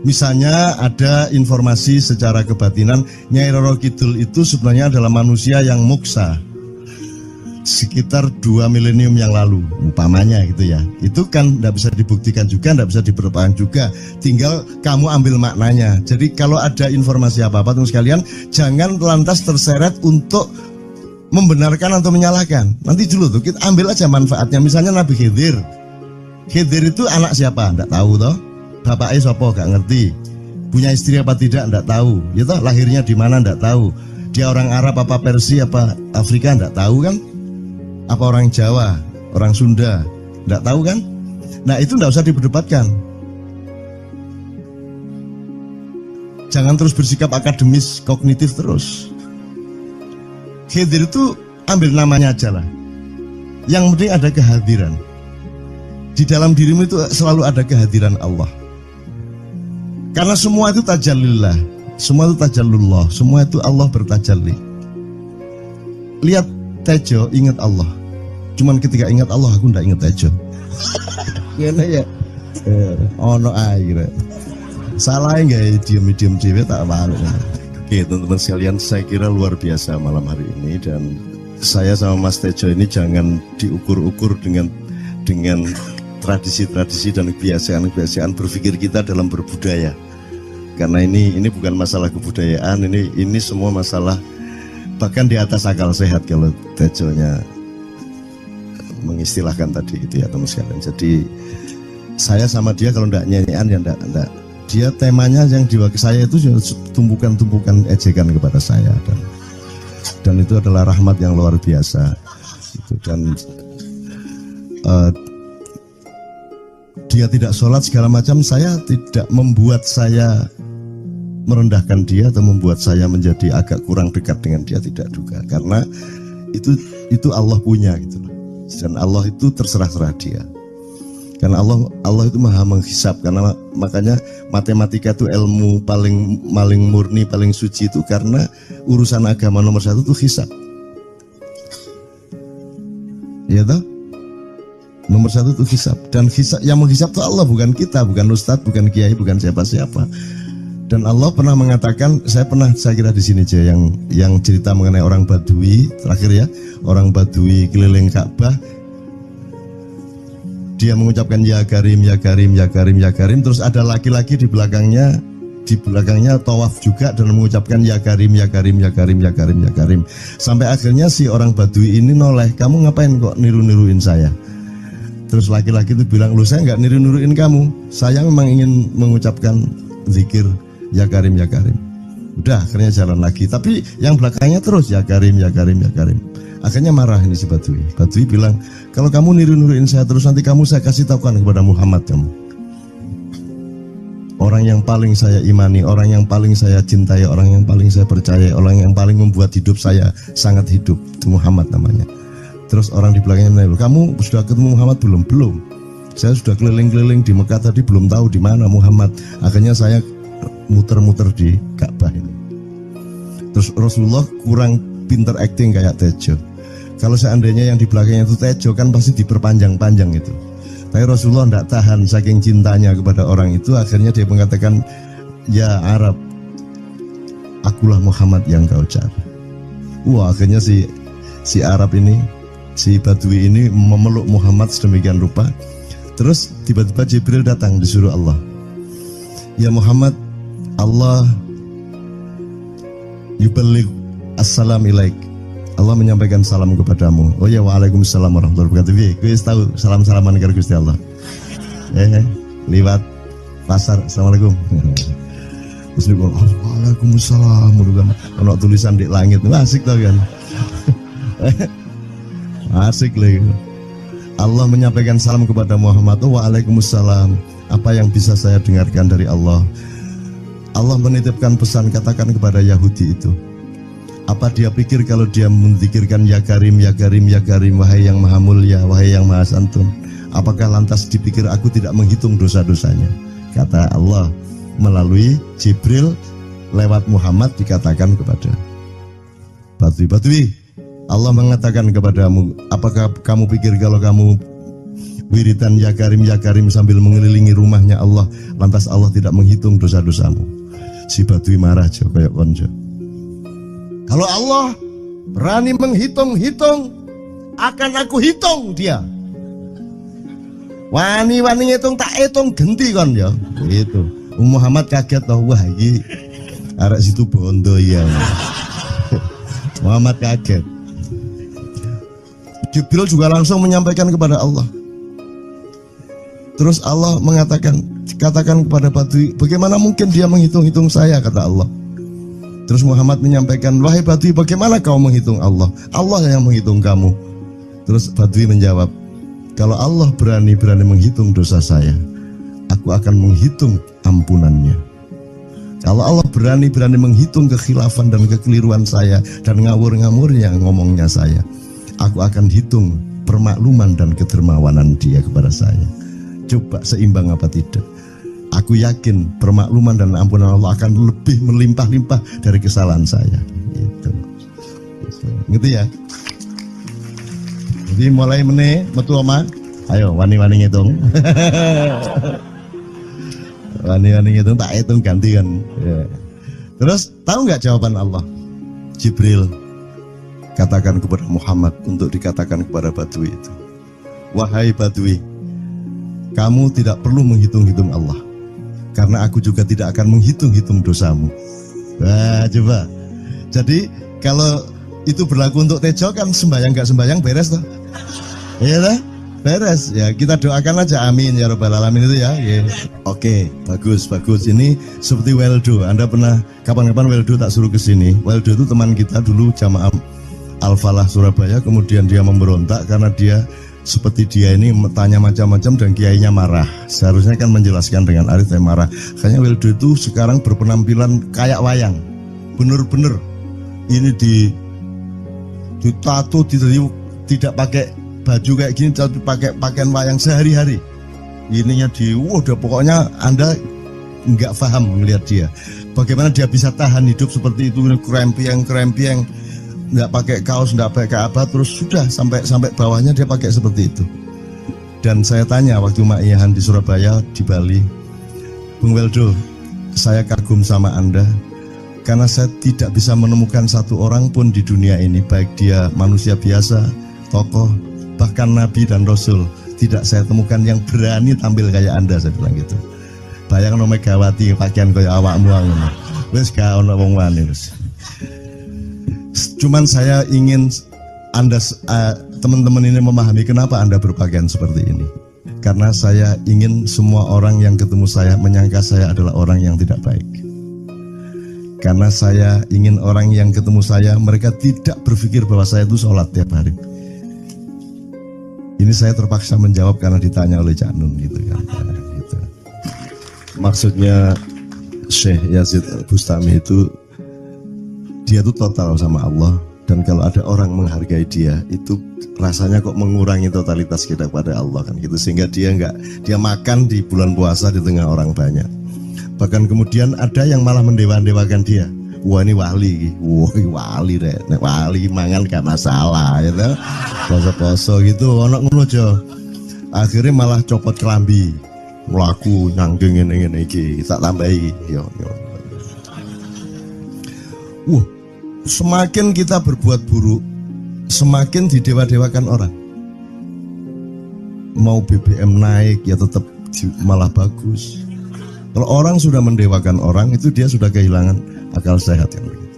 Speaker 2: Misalnya ada informasi secara kebatinan Nyai Roro Kidul itu sebenarnya adalah manusia yang muksa sekitar 2 milenium yang lalu umpamanya gitu ya. Itu kan tidak bisa dibuktikan juga, tidak bisa diperpanjang juga, tinggal kamu ambil maknanya. Jadi kalau ada informasi apa-apa teman sekalian, jangan lantas terseret untuk membenarkan atau menyalahkan. Nanti dulu tuh kita ambil aja manfaatnya. Misalnya Nabi Khidir itu anak siapa? Nggak tahu toh. Bapaknya siapa? Gak ngerti. punya istri apa tidak enggak tahu, ya toh, lahirnya di mana enggak tahu, dia orang Arab apa Persia apa Afrika enggak tahu kan, apa orang Jawa, orang Sunda, enggak tahu kan. Nah itu enggak usah diperdebatkan. Jangan terus bersikap akademis kognitif terus. Khidir itu ambil namanya aja lah. Yang penting ada kehadiran. Di dalam dirimu itu selalu ada kehadiran Allah. Karena semua itu tajallillah, semua itu tajallullah, semua itu Allah bertajalli. Lihat Tejo, ingat Allah. Cuman ketika ingat Allah aku ndak ingat Tejo. Gimana ya? Ono air. Salah nggak diem cewek tak malu. Oke teman-teman sekalian, saya kira luar biasa malam hari ini, dan saya sama Mas Tejo ini jangan diukur-ukur dengan tradisi-tradisi dan kebiasaan-kebiasaan berpikir kita dalam berbudaya. Karena ini bukan masalah kebudayaan, ini semua masalah bahkan di atas akal sehat kalau Tejonya mengistilahkan tadi itu ya teman sekalian. Jadi saya sama dia kalau ndak nyanyian ya ndak. Dia temanya yang diwakili saya itu tumpukan-tumpukan ejekan kepada saya, dan itu adalah rahmat yang luar biasa. Dan dia tidak sholat segala macam, saya tidak membuat saya merendahkan dia atau membuat saya menjadi agak kurang dekat dengan dia, tidak juga, karena itu Allah punya gitu loh. Dan Allah itu terserah-serah dia. Karena Allah itu maha menghisap, karena makanya matematika itu ilmu paling murni, paling suci itu karena urusan agama nomor satu itu hisap. Ya toh? Nomor satu itu hisap, dan hisap, yang menghisap itu Allah, bukan kita, bukan ustadz, bukan kiai, bukan siapa-siapa. Dan Allah pernah mengatakan, saya kira di sini aja yang cerita mengenai orang Badui terakhir ya, orang Badui keliling Ka'bah. Dia mengucapkan ya Karim, ya Karim, ya Karim, ya Karim. Terus ada laki-laki di belakangnya tawaf juga dan mengucapkan ya Karim, ya Karim, ya Karim, ya Karim, ya Karim. Sampai akhirnya si orang Badui ini noleh, kamu ngapain kok niru-niruin saya? Terus laki-laki itu bilang, lu saya nggak niru-niruin kamu, saya memang ingin mengucapkan zikir ya Karim, ya Karim. Udah akhirnya jalan lagi, tapi yang belakangnya terus ya Karim, ya Karim, ya Karim. Akhirnya marah ini si Badui. Badui bilang, kalau kamu niru-niruin saya terus, nanti saya kasih tahukan kepada Muhammad kamu. Orang yang paling saya imani, orang yang paling saya cintai, orang yang paling saya percaya, orang yang paling membuat hidup saya sangat hidup, itu Muhammad namanya. Terus orang di belakangnya menanya, kamu sudah ketemu Muhammad belum? Belum. Saya sudah keliling-keliling di Mekah tadi, belum tahu di mana Muhammad. Akhirnya saya muter-muter di Ka'bah ini. Terus Rasulullah kurang pinter acting kayak Tejo. Kalau seandainya yang di belakangnya itu Tejo kan pasti diperpanjang-panjang itu. Tapi Rasulullah tidak tahan saking cintanya kepada orang itu, akhirnya dia mengatakan, ya Arab, akulah Muhammad yang kau cari. Wah, akhirnya si Arab ini, si Badui ini memeluk Muhammad sedemikian rupa. Terus tiba-tiba Jibril datang disuruh Allah. Ya Muhammad, Allah yuballigh assalam ilaik. Allah menyampaikan salam kepadamu. Oh ya, waalaikumsalam warahmatullahi wabarakatuh. Kuis tahu salam-salaman karo Gusti Allah. Liwat pasar, assalamualaikum. Terus dia bilang, waalaikumsalam. Kalau tulisan di langit, asik tau kan? Asik lagi. Allah menyampaikan salam kepada Muhammad. Oh, waalaikumsalam. Apa yang bisa saya dengarkan dari Allah? Allah menitipkan pesan, katakan kepada Yahudi itu. Apa dia pikir kalau dia menzikirkan ya Karim, ya Karim, ya Karim, wahai yang maha mulia, wahai yang maha santun, apakah lantas dipikir aku tidak menghitung dosa-dosanya? Kata Allah melalui Jibril lewat Muhammad dikatakan kepada Badui, Allah mengatakan kepadamu, apakah kamu pikir kalau kamu wiridan ya Karim sambil mengelilingi rumahnya Allah, lantas Allah tidak menghitung dosa-dosamu? Si Badui marah jo kayak konjo. Kalau Allah berani menghitung-hitung, akan aku hitung dia. Wani-wani hitung tak hitung genti kon ya. Itu. Muhammad kaget toh, wah iki arek situ bondo ya. Muhammad kaget. Jibril juga langsung menyampaikan kepada Allah. Terus Allah katakan kepada Badui, bagaimana mungkin dia menghitung-hitung saya, kata Allah. Terus Muhammad menyampaikan, wahai Badui, bagaimana kau menghitung Allah? Allah yang menghitung kamu. Terus Badui menjawab, kalau Allah berani menghitung dosa saya, aku akan menghitung ampunannya. Kalau Allah berani menghitung kekhilafan dan kekeliruan saya dan ngawur-ngawurnya ngomongnya saya, aku akan hitung permakluman dan kedermawanan dia kepada saya. Coba seimbang apa tidak? Aku yakin permakluman dan ampunan Allah akan lebih melimpah-limpah dari kesalahan saya. Gitu ya. Jadi mulai metu oma, ayo wani-wani ngitung. Wani-wani ngitung tak hitung gantian. Ya. Terus tahu nggak jawaban Allah? Jibril katakan kepada Muhammad untuk dikatakan kepada Badui itu, wahai Badui, kamu tidak perlu menghitung-hitung Allah, karena aku juga tidak akan menghitung-hitung dosamu. Wah, coba. Jadi kalau itu berlaku untuk Tejo kan sembahyang nggak sembahyang beres toh? Iya lah, beres. Ya kita doakan aja, amin ya robbal alamin itu ya. Yeah. Oke, bagus. Ini seperti Weldo. Anda pernah kapan-kapan Weldo tak suruh ke sini? Weldo itu teman kita dulu jamaah Al-Falah Surabaya, kemudian dia memberontak karena dia seperti dia ini tanya macam-macam dan kiainya marah. Seharusnya kan menjelaskan dengan arif, tapi marah. Kayaknya Weldo itu sekarang berpenampilan kayak wayang, bener-bener ini ditato, tidak pakai baju kayak gini, tapi pakai pakaian wayang sehari-hari. Ininya udah pokoknya Anda nggak paham melihat dia. Bagaimana dia bisa tahan hidup seperti itu, krempiang, nggak pakai kaos, nggak pakai apa, terus sudah sampai bawahnya dia pakai seperti itu. Dan saya tanya waktu Ma'iyahan di Surabaya, di Bali, Bung Weldo, saya kagum sama Anda karena saya tidak bisa menemukan satu orang pun di dunia ini, baik dia manusia biasa, tokoh, bahkan Nabi dan Rasul, tidak saya temukan yang berani tampil kayak Anda. Saya bilang gitu. Bayang no Megawati pakaian kayak awakmu ngono. Wis gak ono wong wani wis. Cuman saya ingin Anda teman-teman ini memahami kenapa Anda berpakaian seperti ini. Karena saya ingin semua orang yang ketemu saya menyangka saya adalah orang yang tidak baik. Karena saya ingin orang yang ketemu saya, mereka tidak berpikir bahwa saya itu sholat tiap hari. Ini saya terpaksa menjawab karena ditanya oleh Cak Nun gitu kan. Gitu. Maksudnya Syekh Yazid Bustami itu, dia itu total sama Allah, dan kalau ada orang menghargai dia itu rasanya kok mengurangi totalitas kita kepada Allah kan gitu, sehingga dia makan di bulan puasa di tengah orang banyak. Bahkan kemudian ada yang malah mendewa-dewakan dia. Wah ini wali, wali deh, wali mangan gak masalah, ya gitu. Poso-poso gitu, ono ngono aja. Akhirnya malah copot kelambi, melaku nyanggeng ini tak tambahi, yo. Semakin kita berbuat buruk, semakin didewa-dewakan orang. Mau BBM naik ya tetap malah bagus. Kalau orang sudah mendewakan orang, itu dia sudah kehilangan akal sehat yang begitu.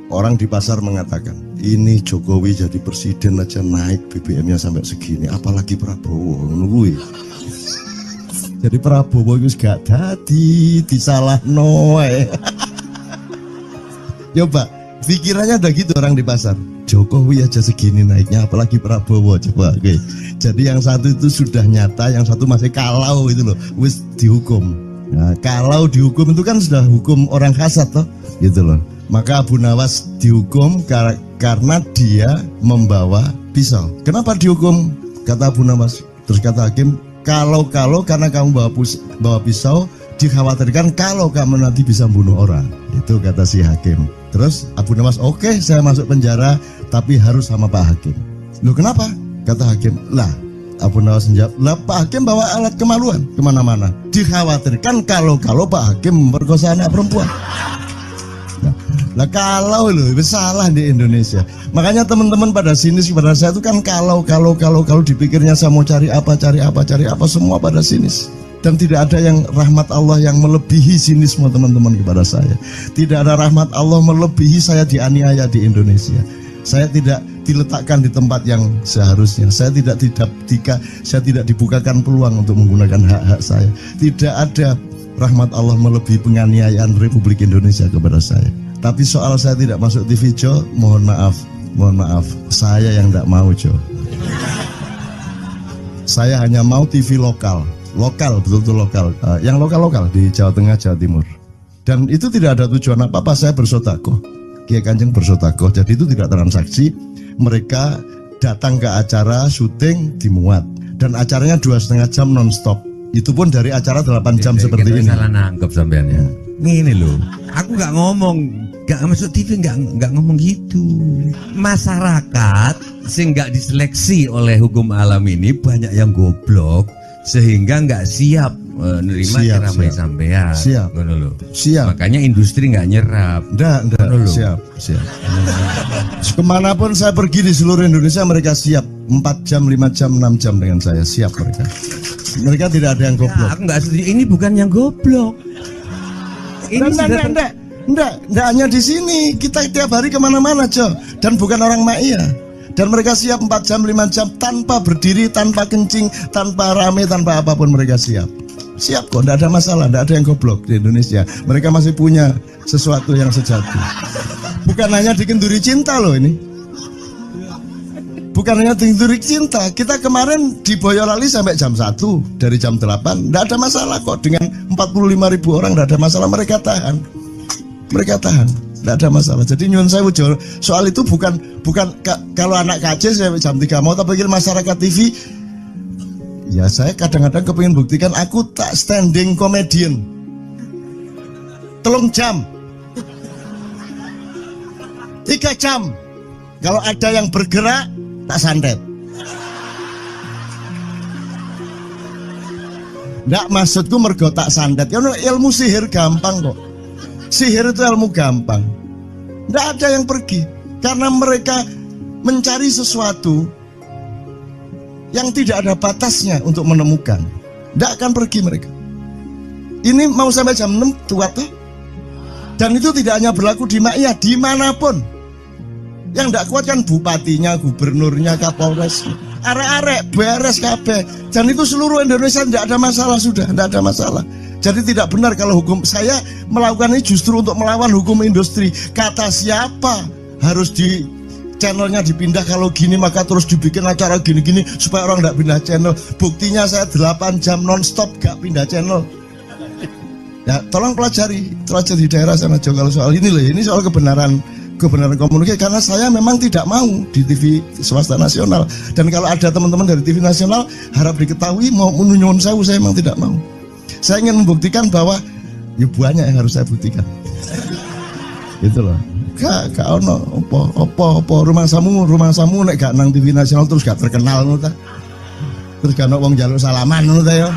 Speaker 2: Orang di pasar mengatakan, ini Jokowi jadi presiden aja naik BBM-nya sampai segini, apalagi Prabowo nungguin. Jadi Prabowo itu gak dadi disalah noe. Coba pikirannya udah gitu orang di pasar. Jokowi aja segini naiknya, apalagi Prabowo, coba. Oke. Jadi yang satu itu sudah nyata, yang satu masih kalau itu loh, wis dihukum. Nah, kalau dihukum itu kan sudah hukum orang kasat toh, gitu loh. Maka Abu Nawas dihukum karena dia membawa pisau. Kenapa dihukum? Kata Abu Nawas. Terus kata hakim, kalau karena kamu bawa pisau, dikhawatirkan kalau kamu nanti bisa bunuh orang. Itu kata si hakim. Terus Abu Nawas, oke, saya masuk penjara, tapi harus sama Pak Hakim. Loh kenapa? Kata hakim, lah Abu Nawas menjawab, lah Pak Hakim bawa alat kemaluan kemana-mana. Dikhawatirkan kalau Pak Hakim memperkosa anak perempuan. Nah kalau loh, salah di Indonesia. Makanya teman-teman pada sinis kepada saya itu kan kalau dipikirnya saya mau cari apa, semua pada sinis. Dan tidak ada yang rahmat Allah yang melebihi sinisme teman-teman kepada saya. Tidak ada rahmat Allah melebihi saya dianiaya di Indonesia. Saya tidak diletakkan di tempat yang seharusnya. Saya tidak dibukakan peluang untuk menggunakan hak-hak saya. Tidak ada rahmat Allah melebihi penganiayaan Republik Indonesia kepada saya. Tapi soal saya tidak masuk TV, Jo, mohon maaf, saya yang tidak mau, Jo. Saya hanya mau TV lokal, betul-betul lokal, yang lokal di Jawa Tengah, Jawa Timur. Dan itu tidak ada tujuan apa-apa, saya bersodakoh, Kiai Kanjeng bersodakoh, jadi itu tidak transaksi. Mereka datang ke acara syuting dimuat, dan acaranya 2,5 jam non-stop. Itu pun dari acara 8 jam seperti ini.
Speaker 5: Salah nangkep sampean ya. Ngene loh, aku nggak ngomong, nggak masuk TV, nggak ngomong gitu. Masyarakat sing nggak diseleksi oleh hukum alam ini banyak yang goblok sehingga nggak siap menerima ceramah sampean.
Speaker 2: Siap.
Speaker 5: Ngono lho.
Speaker 2: Siap.
Speaker 5: Makanya industri nggak nyerap.
Speaker 2: Nggak. Siap. Kemanapun saya pergi di seluruh Indonesia mereka siap. 4 jam, 5 jam, 6 jam dengan saya, siap mereka. Mereka tidak ada yang goblok.
Speaker 5: Aku nggak setuju. Ini bukan yang goblok. Ini
Speaker 2: Enggak hanya di sini. Kita tiap hari kemana-mana, Jo. Dan bukan orang Ma'iyah. Dan mereka siap 4 jam, 5 jam tanpa berdiri, tanpa kencing, tanpa rame, tanpa apapun mereka siap. Siap kok, tidak ada masalah, tidak ada yang goblok di Indonesia. Mereka masih punya sesuatu yang sejati. Bukan hanya dikenduri cinta loh ini. Bukan hanya dikenduri cinta. Kita kemarin di Boyolali sampai jam 1, dari jam 8. Tidak ada masalah kok, dengan 45.000 orang tidak ada masalah, mereka tahan. Tidak ada masalah. Jadi nyuwun sewu, soal itu bukan kalau anak KJ saya jam 3 mau tak pikir masyarakat TV. Ya saya kadang-kadang kepingin buktikan aku tak standing comedian 3 jam 3 jam. Kalau ada yang bergerak tak santet. Nggak, maksudku mergo tak santet. Ya ilmu sihir gampang kok. Sihir itu ilmu gampang. Nggak ada yang pergi karena mereka mencari sesuatu yang tidak ada batasnya untuk menemukan. Tidak akan pergi mereka. Ini mau sampai jam 6 tuat tuh. Dan itu tidak hanya berlaku di Ma'iyah, dimanapun. Yang tidak kuat kan bupatinya, gubernurnya, kapolres, arek-arek beres kabeh. Dan itu seluruh Indonesia tidak ada masalah, sudah tidak ada masalah. Jadi tidak benar kalau hukum, saya melakukan ini justru untuk melawan hukum industri. Kata siapa harus di channelnya dipindah, kalau gini maka terus dibikin acara gini-gini supaya orang tidak pindah channel. Buktinya saya 8 jam non-stop gak pindah channel. Ya tolong pelajari di daerah sana juga kalau soal ini loh. Ini soal kebenaran komunikasi, karena saya memang tidak mau di TV swasta nasional. Dan kalau ada teman-teman dari TV nasional harap diketahui mau menyunyun saya memang tidak mau. Saya ingin membuktikan bahwa ya banyak yang harus saya buktikan. Itu loh. Gak ono opo rumah samu nek gak nang TV nasional terus gak terkenal ngono ta. Terus gak ono wong njaluk salaman ngono ta ya.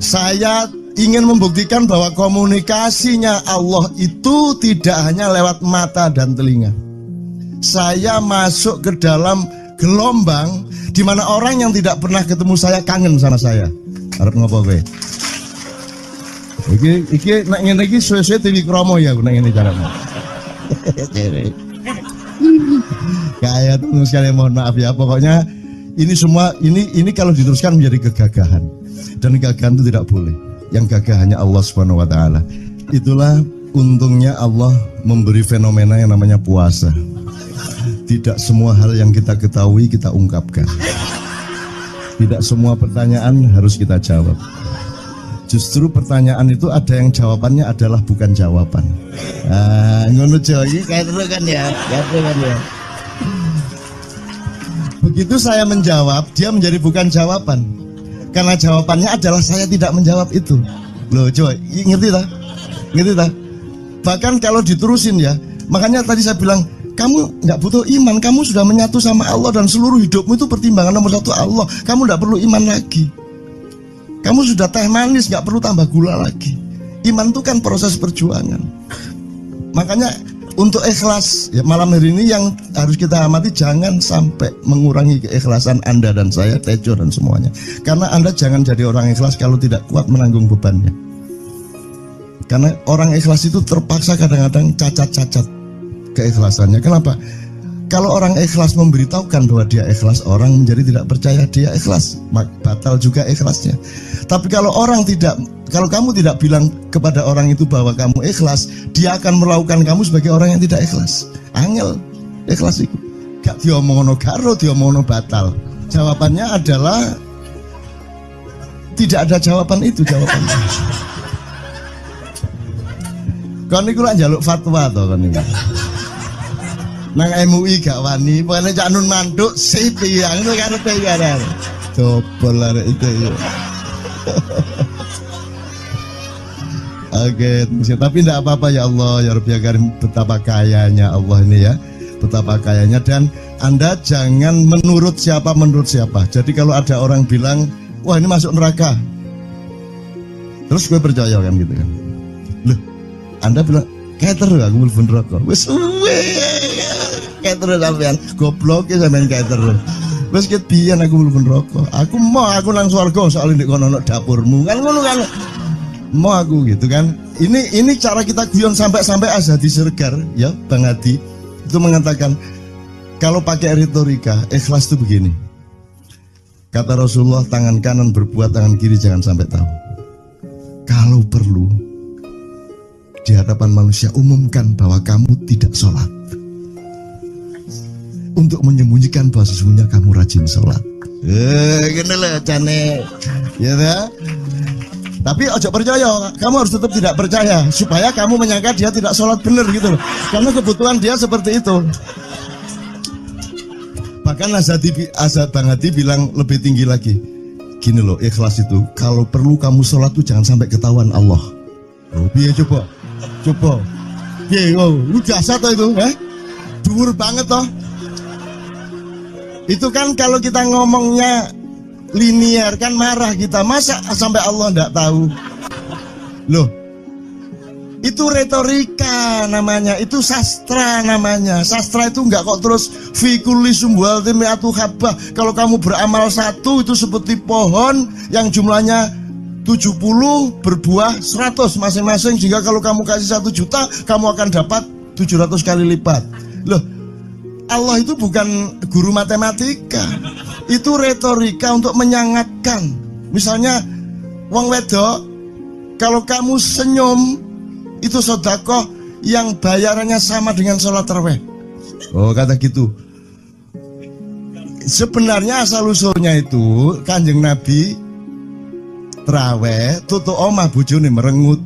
Speaker 2: Saya ingin membuktikan bahwa komunikasinya Allah itu tidak hanya lewat mata dan telinga. Saya masuk ke dalam gelombang di mana orang yang tidak pernah ketemu saya kangen sama saya. Arep ngopo kowe? Iki nek ngene iki suwe-suwe TV Kromo ya nek ngene carane. Kayak terus sekali mohon maaf ya, pokoknya ini semua ini kalau diteruskan menjadi kegagahan. Dan kegagahan itu tidak boleh. Yang gagah hanya Allah Subhanahu wa taala. Itulah untungnya Allah memberi fenomena yang namanya puasa. Tidak semua hal yang kita ketahui kita ungkapkan. Tidak semua pertanyaan harus kita jawab. Justru pertanyaan itu ada yang jawabannya adalah bukan jawaban. Ngono iki kayak itu kan ya. Begitu saya menjawab, dia menjadi bukan jawaban. Karena jawabannya adalah saya tidak menjawab itu. Loh, coba ngerti tak? Bahkan kalau diterusin ya, makanya tadi saya bilang, kamu nggak butuh iman, kamu sudah menyatu sama Allah dan seluruh hidupmu itu pertimbangan nomor 1 Allah. Kamu nggak perlu iman lagi. Kamu sudah teh manis, nggak perlu tambah gula lagi. Iman itu kan proses perjuangan. Makanya untuk ikhlas ya, malam hari ini yang harus kita amati, jangan sampai mengurangi keikhlasan Anda dan saya, Tejo dan semuanya. Karena Anda jangan jadi orang ikhlas kalau tidak kuat menanggung bebannya. Karena orang ikhlas itu terpaksa kadang-kadang cacat-cacat. keikhlasannya. Kenapa? Kalau orang ikhlas memberitahukan bahwa dia ikhlas, orang menjadi tidak percaya dia ikhlas, batal juga ikhlasnya. Tapi kalau kamu tidak bilang kepada orang itu bahwa kamu ikhlas, dia akan melakukan kamu sebagai orang yang tidak ikhlas. Angel ikhlas itu. Gak diomongno karo, diomongno batal. Jawabannya adalah tidak ada jawaban itu jawabannya. Kon niku lak njaluk fatwa to kon niku. Nang MUI gak wani, pokoknya Cak Nun manduk sip ya, ngono karepe ya. Dobol arek itu ya. Oke, tapi tidak apa-apa ya Allah, ya Rabbi Karim, betapa kayanya Allah ini ya. Betapa kayanya, dan Anda jangan menurut siapa. Jadi kalau ada orang bilang, wah ini masuk neraka, terus gue percaya kan gitu kan. Loh, Anda bilang, keter aku mlebu neraka. Wis suwe. Keter sampean, goblok ya sampean keter. Wis ket biyen aku mlebu neraka. Aku nang swarga soalnya ndek kono dapurmu. Kan ngono kan. Mau aku gitu kan. Ini cara kita guyon sampai Azhadi Siregar ya, Bang Hadi itu mengatakan kalau pakai retorika ikhlas itu begini. Kata Rasulullah, tangan kanan berbuat, tangan kiri jangan sampai tahu. Kalau perlu di hadapan manusia umumkan bahwa kamu tidak sholat, untuk menyembunyikan bahwa sesungguhnya kamu rajin sholat. Gini lah cane, ya dah. Tapi ojo percaya, kamu harus tetap tidak percaya supaya kamu menyangka dia tidak sholat benar gitu loh. Karena kebutuhan dia seperti itu. Bahkan Bang Hadi bilang lebih tinggi lagi. Gini loh, ikhlas itu kalau perlu kamu sholat tuh jangan sampai ketahuan Allah. Oh, biar coba. Lu jasa toh itu, dhuwur banget toh. Itu kan kalau kita ngomongnya linear kan marah kita, masa sampai Allah enggak tahu. Loh, itu retorika namanya, itu sastra namanya. Sastra itu enggak kok terus fi kulli sumbuhatin mi'atu habbah. Kalau kamu beramal satu itu seperti pohon yang jumlahnya 70 berbuah 100 masing-masing, sehingga kalau kamu kasih 1 juta kamu akan dapat 700 kali lipat. Loh, Allah itu bukan guru matematika. Itu retorika untuk menyangatkan. Misalnya wong wedok, kalau kamu senyum itu sedekah yang bayarannya sama dengan sholat tarawih. Oh, kata gitu. Sebenarnya asal usulnya itu Kanjeng Nabi tarawih tutuk omah bojone merengut.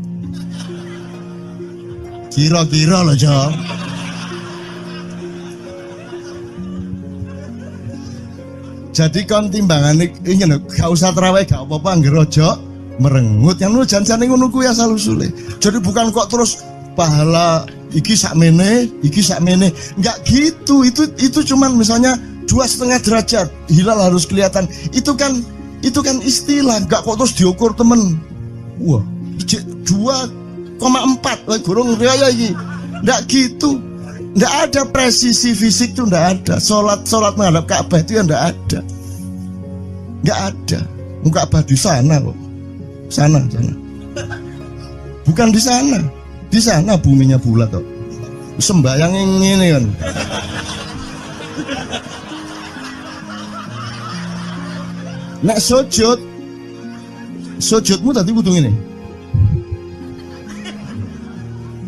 Speaker 2: Kira-kira loh, Jo. Jadi kon timbangan ini gak usah terawih gak apa-apa, ngerojo merengut yang lu jangan ngono kuwi asal usule. Jadi bukan kok terus pahala iki sakmene enggak gitu. Itu cuman misalnya 2,5 derajat hilal harus kelihatan. Itu kan istilah, enggak kok terus diukur temen. Wah, 2,4 gurung riaya iki. Enggak gitu. Nggak ada presisi fisik tuh, nggak ada. Sholat menghadap Ka'bah itu ya nggak ada. Nggak ada. Ka'bah di sana loh. Sana. Bukan di sana. Di sana buminya bulat kok. Sembayang ini kan. Nek sujudmu tadi butuh ini.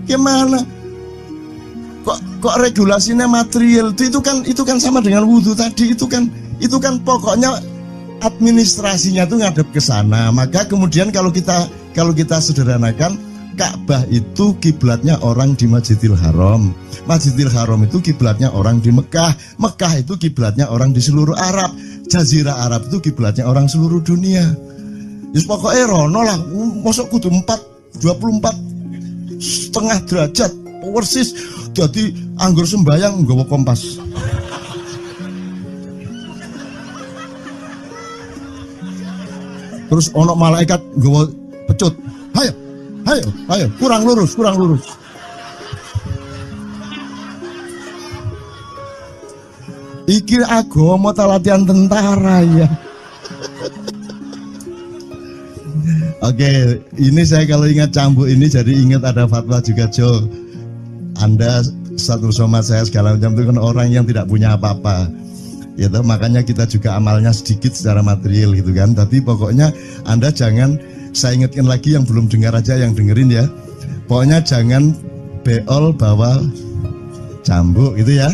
Speaker 2: Gimana? Kok regulasinya material itu kan sama dengan wudhu tadi. Itu kan pokoknya administrasinya tuh ngadep ke sana. Maka kemudian kalau kita sederhanakan, Ka'bah itu kiblatnya orang di Masjidil Haram. Masjidil Haram itu kiblatnya orang di Mekah. Mekah itu kiblatnya orang di seluruh Arab. Jazirah Arab itu kiblatnya orang seluruh dunia. Just pokoknya rono lah. Masuk kudu 24,5 derajat persis. Jadi anggur sembayang nggawa kompas. Terus ono malaikat nggawa pecut. Ayo, kurang lurus. Iki agama ta latihan tentara ya. Oke, ini saya kalau ingat cambuk ini jadi ingat ada fatwa juga, Jo. Anda satu somad saya segala macam itu kan orang yang tidak punya apa-apa. Ya toh, makanya kita juga amalnya sedikit secara material gitu kan. Tapi pokoknya Anda jangan, saya ingatkan lagi yang belum dengar aja yang dengerin ya. Pokoknya jangan beol bawa cambuk gitu ya.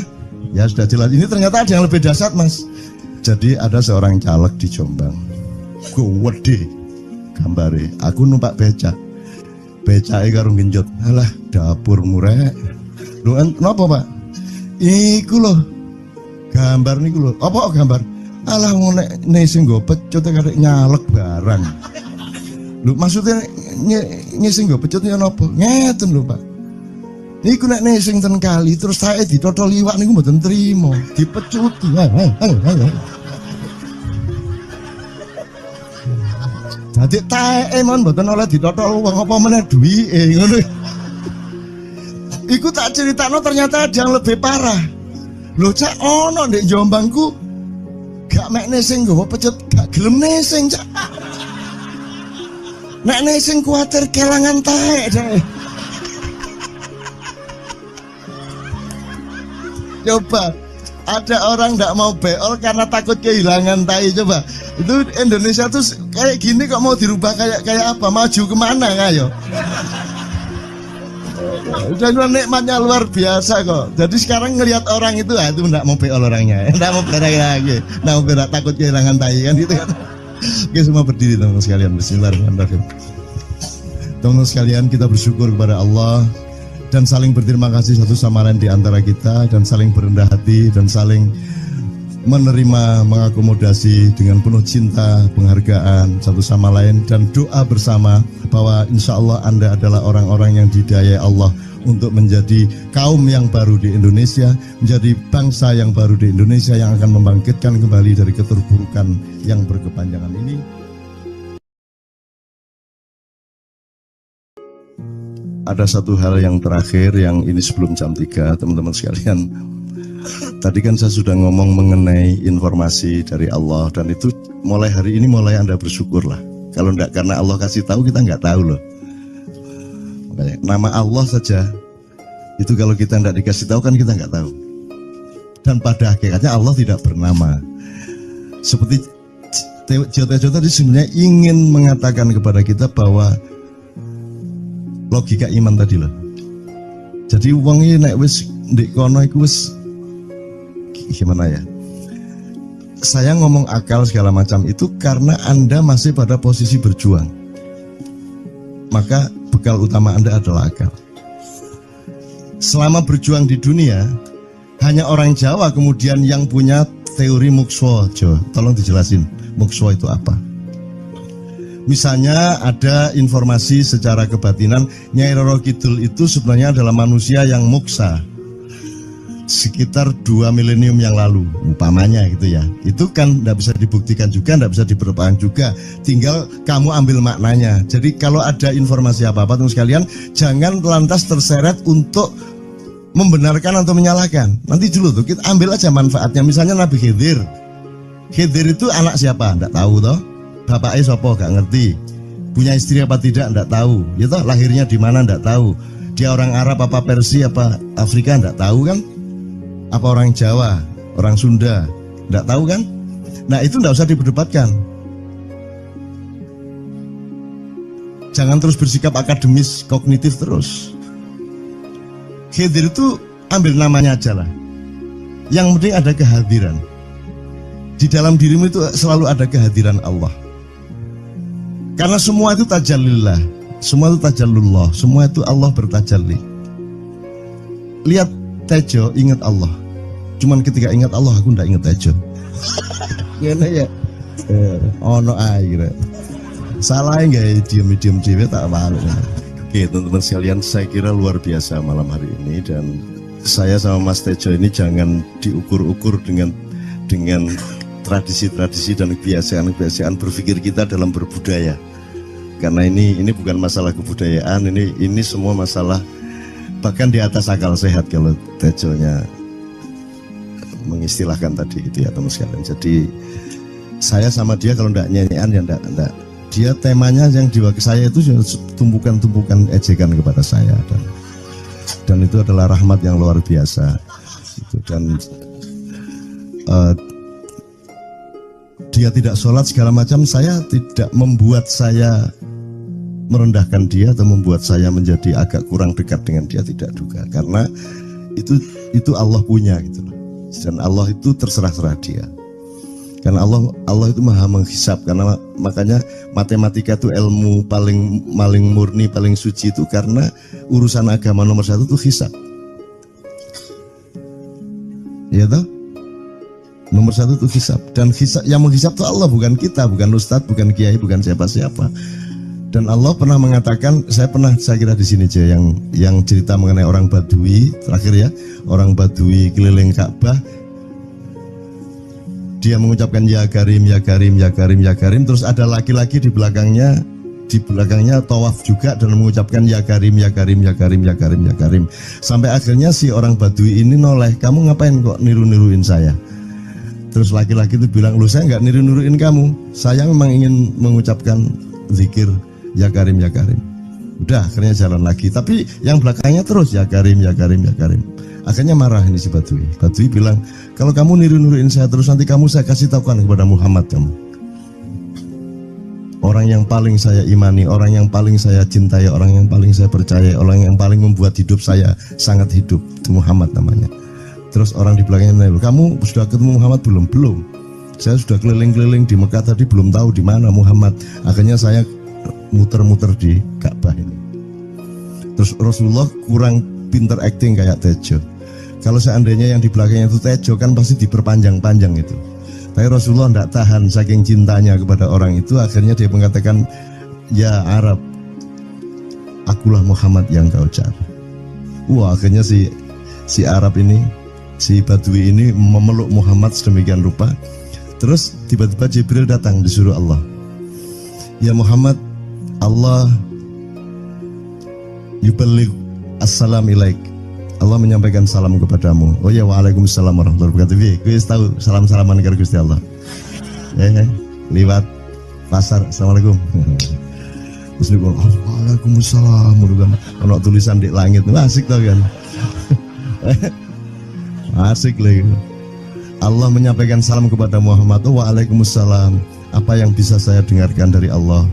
Speaker 2: Ya sudah jelas. Ini ternyata ada yang lebih dahsyat Mas. Jadi ada seorang caleg di Jombang. Gede gambare. Aku numpak becak. Becake karo genjot. Alah dapur murek. Lho kenapa Pak? Iku loh. Gambar niku lho. Apa gambar? Alah nek sing nggo pecut karek nyalek barang. Lho maksudnya sing nggo pecut ya napa? Ngeten lho Pak. Niku nek sing ten kali terus saya ditotol iwak niku mboten trimo, dipecuti. Dadi taeke mon mboten oleh ditotol wong apa meneh duwike ngono. Iku tak critakno ternyata ada yang lebih parah. Lho cak ono ndek Jombangku gak mek nesing nggawa pecut gak gelem nesing cak. Nek nesing kuwatir kelangan taek deh. Coba ada orang nggak mau beol karena takut kehilangan tai. Coba itu Indonesia tuh kayak gini kok mau dirubah kayak apa? Maju kemana kayo? Dan nikmatnya luar biasa kok. Jadi sekarang ngelihat orang itu nggak mau beol orangnya, nggak mau berak lagi, nggak mau berak takut kehilangan tai kan gitu kan? Oke semua berdiri teman-teman sekalian. Bismillahirrahmanirrahim. Teman-teman sekalian kita bersyukur kepada Allah. Dan saling berterima kasih satu sama lain di antara kita, dan saling berendah hati, dan saling menerima, mengakomodasi dengan penuh cinta, penghargaan satu sama lain, dan doa bersama bahwa insya Allah Anda adalah orang-orang yang didayai Allah untuk menjadi kaum yang baru di Indonesia, menjadi bangsa yang baru di Indonesia yang akan membangkitkan kembali dari keterpurukan yang berkepanjangan ini. Ada satu hal yang terakhir yang ini sebelum jam 3 teman-teman sekalian. Tadi kan saya sudah ngomong mengenai informasi dari Allah, dan itu mulai hari ini mulai Anda bersyukurlah. Kalau enggak karena Allah kasih tahu kita enggak tahu loh. Makanya, nama Allah saja itu kalau kita enggak dikasih tahu kan kita enggak tahu. Dan pada hakikatnya Allah tidak bernama. Seperti Jotejo tadi sebenarnya ingin mengatakan kepada kita bahwa logika iman tadi loh. Jadi wong iki nek wis ndek kono iku wis gimana ya? Saya ngomong akal segala macam itu karena Anda masih pada posisi berjuang. Maka bekal utama Anda adalah akal. Selama berjuang di dunia, hanya orang Jawa kemudian yang punya teori mukswa. Jo, tolong dijelasin mukswa itu apa? Misalnya ada informasi secara kebatinan Nyai Roro Kidul itu sebenarnya adalah manusia yang muksa sekitar 2 milenium yang lalu umpamanya gitu ya. Itu kan tidak bisa dibuktikan juga, tidak bisa diperpanjang juga, tinggal kamu ambil maknanya. Jadi kalau ada informasi apa-apa teman sekalian, jangan lantas terseret untuk membenarkan atau menyalahkan. Nanti dulu tuh kita ambil aja manfaatnya. Misalnya Nabi Khidir itu anak siapa? Tidak tahu toh. Bapaknya sopo gak ngerti, punya istri apa tidak enggak tahu, ya toh, lahirnya di mana enggak tahu, dia orang Arab apa Persia apa Afrika enggak tahu kan, apa orang Jawa, orang Sunda enggak tahu kan. Nah itu enggak usah diperdebatkan. Jangan terus bersikap akademis kognitif terus. Khidir itu ambil namanya aja lah, yang penting ada kehadiran. Di dalam dirimu itu selalu ada kehadiran Allah. Karena semua itu tajallillah, semua itu tajallullah, semua itu Allah bertajalli. Lihat Tejo, ingat Allah. Cuman ketika ingat Allah, aku ndak ingat Tejo. Gimana ya? Ono air. Salah nggak diem cewek tak malu. Oke teman-teman sekalian, saya kira luar biasa malam hari ini, dan saya sama Mas Tejo ini jangan diukur-ukur dengan tradisi-tradisi dan kebiasaan-kebiasaan berpikir kita dalam berbudaya. Karena ini bukan masalah kebudayaan, ini semua masalah bahkan di atas akal sehat kalau Tejonya mengistilahkan tadi itu ya teman sekalian. Jadi saya sama dia kalau enggak nyanyian ya enggak. Dia temanya yang diwakili saya itu tumpukan-tumpukan ejekan kepada saya, dan dan itu adalah rahmat yang luar biasa. Dan dia tidak sholat segala macam, saya tidak membuat saya merendahkan dia atau membuat saya menjadi agak kurang dekat dengan dia, tidak juga, karena itu Allah punya gitu loh. Dan Allah itu terserah-serah dia. Karena Allah itu maha menghisap, karena makanya matematika itu ilmu paling murni, paling suci itu karena urusan agama nomor satu itu hisap. Ya toh? Nomor satu itu hisap, dan hisap, yang menghisap itu Allah, bukan kita, bukan ustadz, bukan kiai, bukan siapa-siapa. Dan Allah pernah mengatakan, saya kira di sini aja yang cerita mengenai orang Badui terakhir ya, orang Badui keliling Ka'bah, dia mengucapkan ya Karim, ya Karim, ya Karim, ya Karim, terus ada laki-laki di belakangnya tawaf juga dan mengucapkan ya Karim, ya Karim, ya Karim, ya Karim, ya Karim, sampai akhirnya si orang Badui ini noleh, kamu ngapain kok niru-niruin saya? Terus laki-laki itu bilang, lu saya nggak niru-niruin kamu, saya memang ingin mengucapkan zikir ya Karim, ya Karim. Udah, akhirnya jalan lagi, tapi yang belakangnya terus ya Karim, ya Karim, ya Karim. Akhirnya marah ini si Badui. Badui bilang, kalau kamu niru-niruin saya terus, nanti saya kasih tahukan kepada Muhammad kamu. Orang yang paling saya imani, orang yang paling saya cintai, orang yang paling saya percaya, orang yang paling membuat hidup saya sangat hidup, itu Muhammad namanya. Terus orang di belakangnya nanya, kamu sudah ketemu Muhammad belum? Belum. Saya sudah keliling-keliling di Mekah tadi, belum tahu di mana Muhammad. Akhirnya saya muter-muter di Ka'bah ini. Terus Rasulullah kurang pinter acting kayak Tejo. Kalau seandainya yang di belakangnya itu Tejo kan pasti diperpanjang-panjang itu. Tapi Rasulullah tidak tahan saking cintanya kepada orang itu, akhirnya dia mengatakan, ya Arab, akulah Muhammad yang kau cari. Wah, akhirnya si Arab ini, si Badui ini memeluk Muhammad sedemikian rupa. Terus tiba-tiba Jibril datang disuruh Allah, ya Muhammad, Allah yuballigh assalam ilaik, Allah menyampaikan salam kepadamu. Oh ya, waalaikumsalam warahmatullahi wabarakatuh. Gue tahu salam-salaman karo Gusti Allah. Liwat pasar, assalamualaikum. Terus dia bilang, waalaikumsalam. Kalau tulisan di langit, asik tau kan? Asik lagi. Allah menyampaikan salam kepada Muhammad. Oh, waalaikumsalam. Apa yang bisa saya dengarkan dari Allah?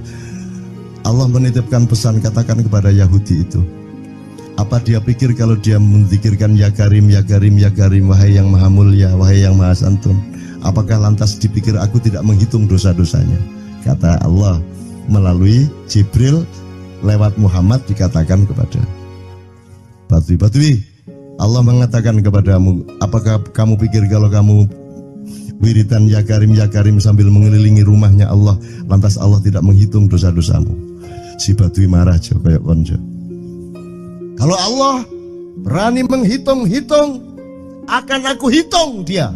Speaker 2: Allah menitipkan pesan, katakan kepada Yahudi itu. Apa dia pikir kalau dia menzikirkan ya Karim, ya Karim, ya Karim, wahai yang maha mulia, wahai yang maha santun, apakah lantas dipikir aku tidak menghitung dosa-dosanya? Kata Allah melalui Jibril lewat Muhammad dikatakan kepada Badui, Allah mengatakan kepadamu, apakah kamu pikir kalau kamu wiridan ya Karim sambil mengelilingi rumahnya Allah, lantas Allah tidak menghitung dosa-dosamu? Si Badui marah jo kayak konjo. Kalau Allah berani menghitung-hitung, akan aku hitung dia.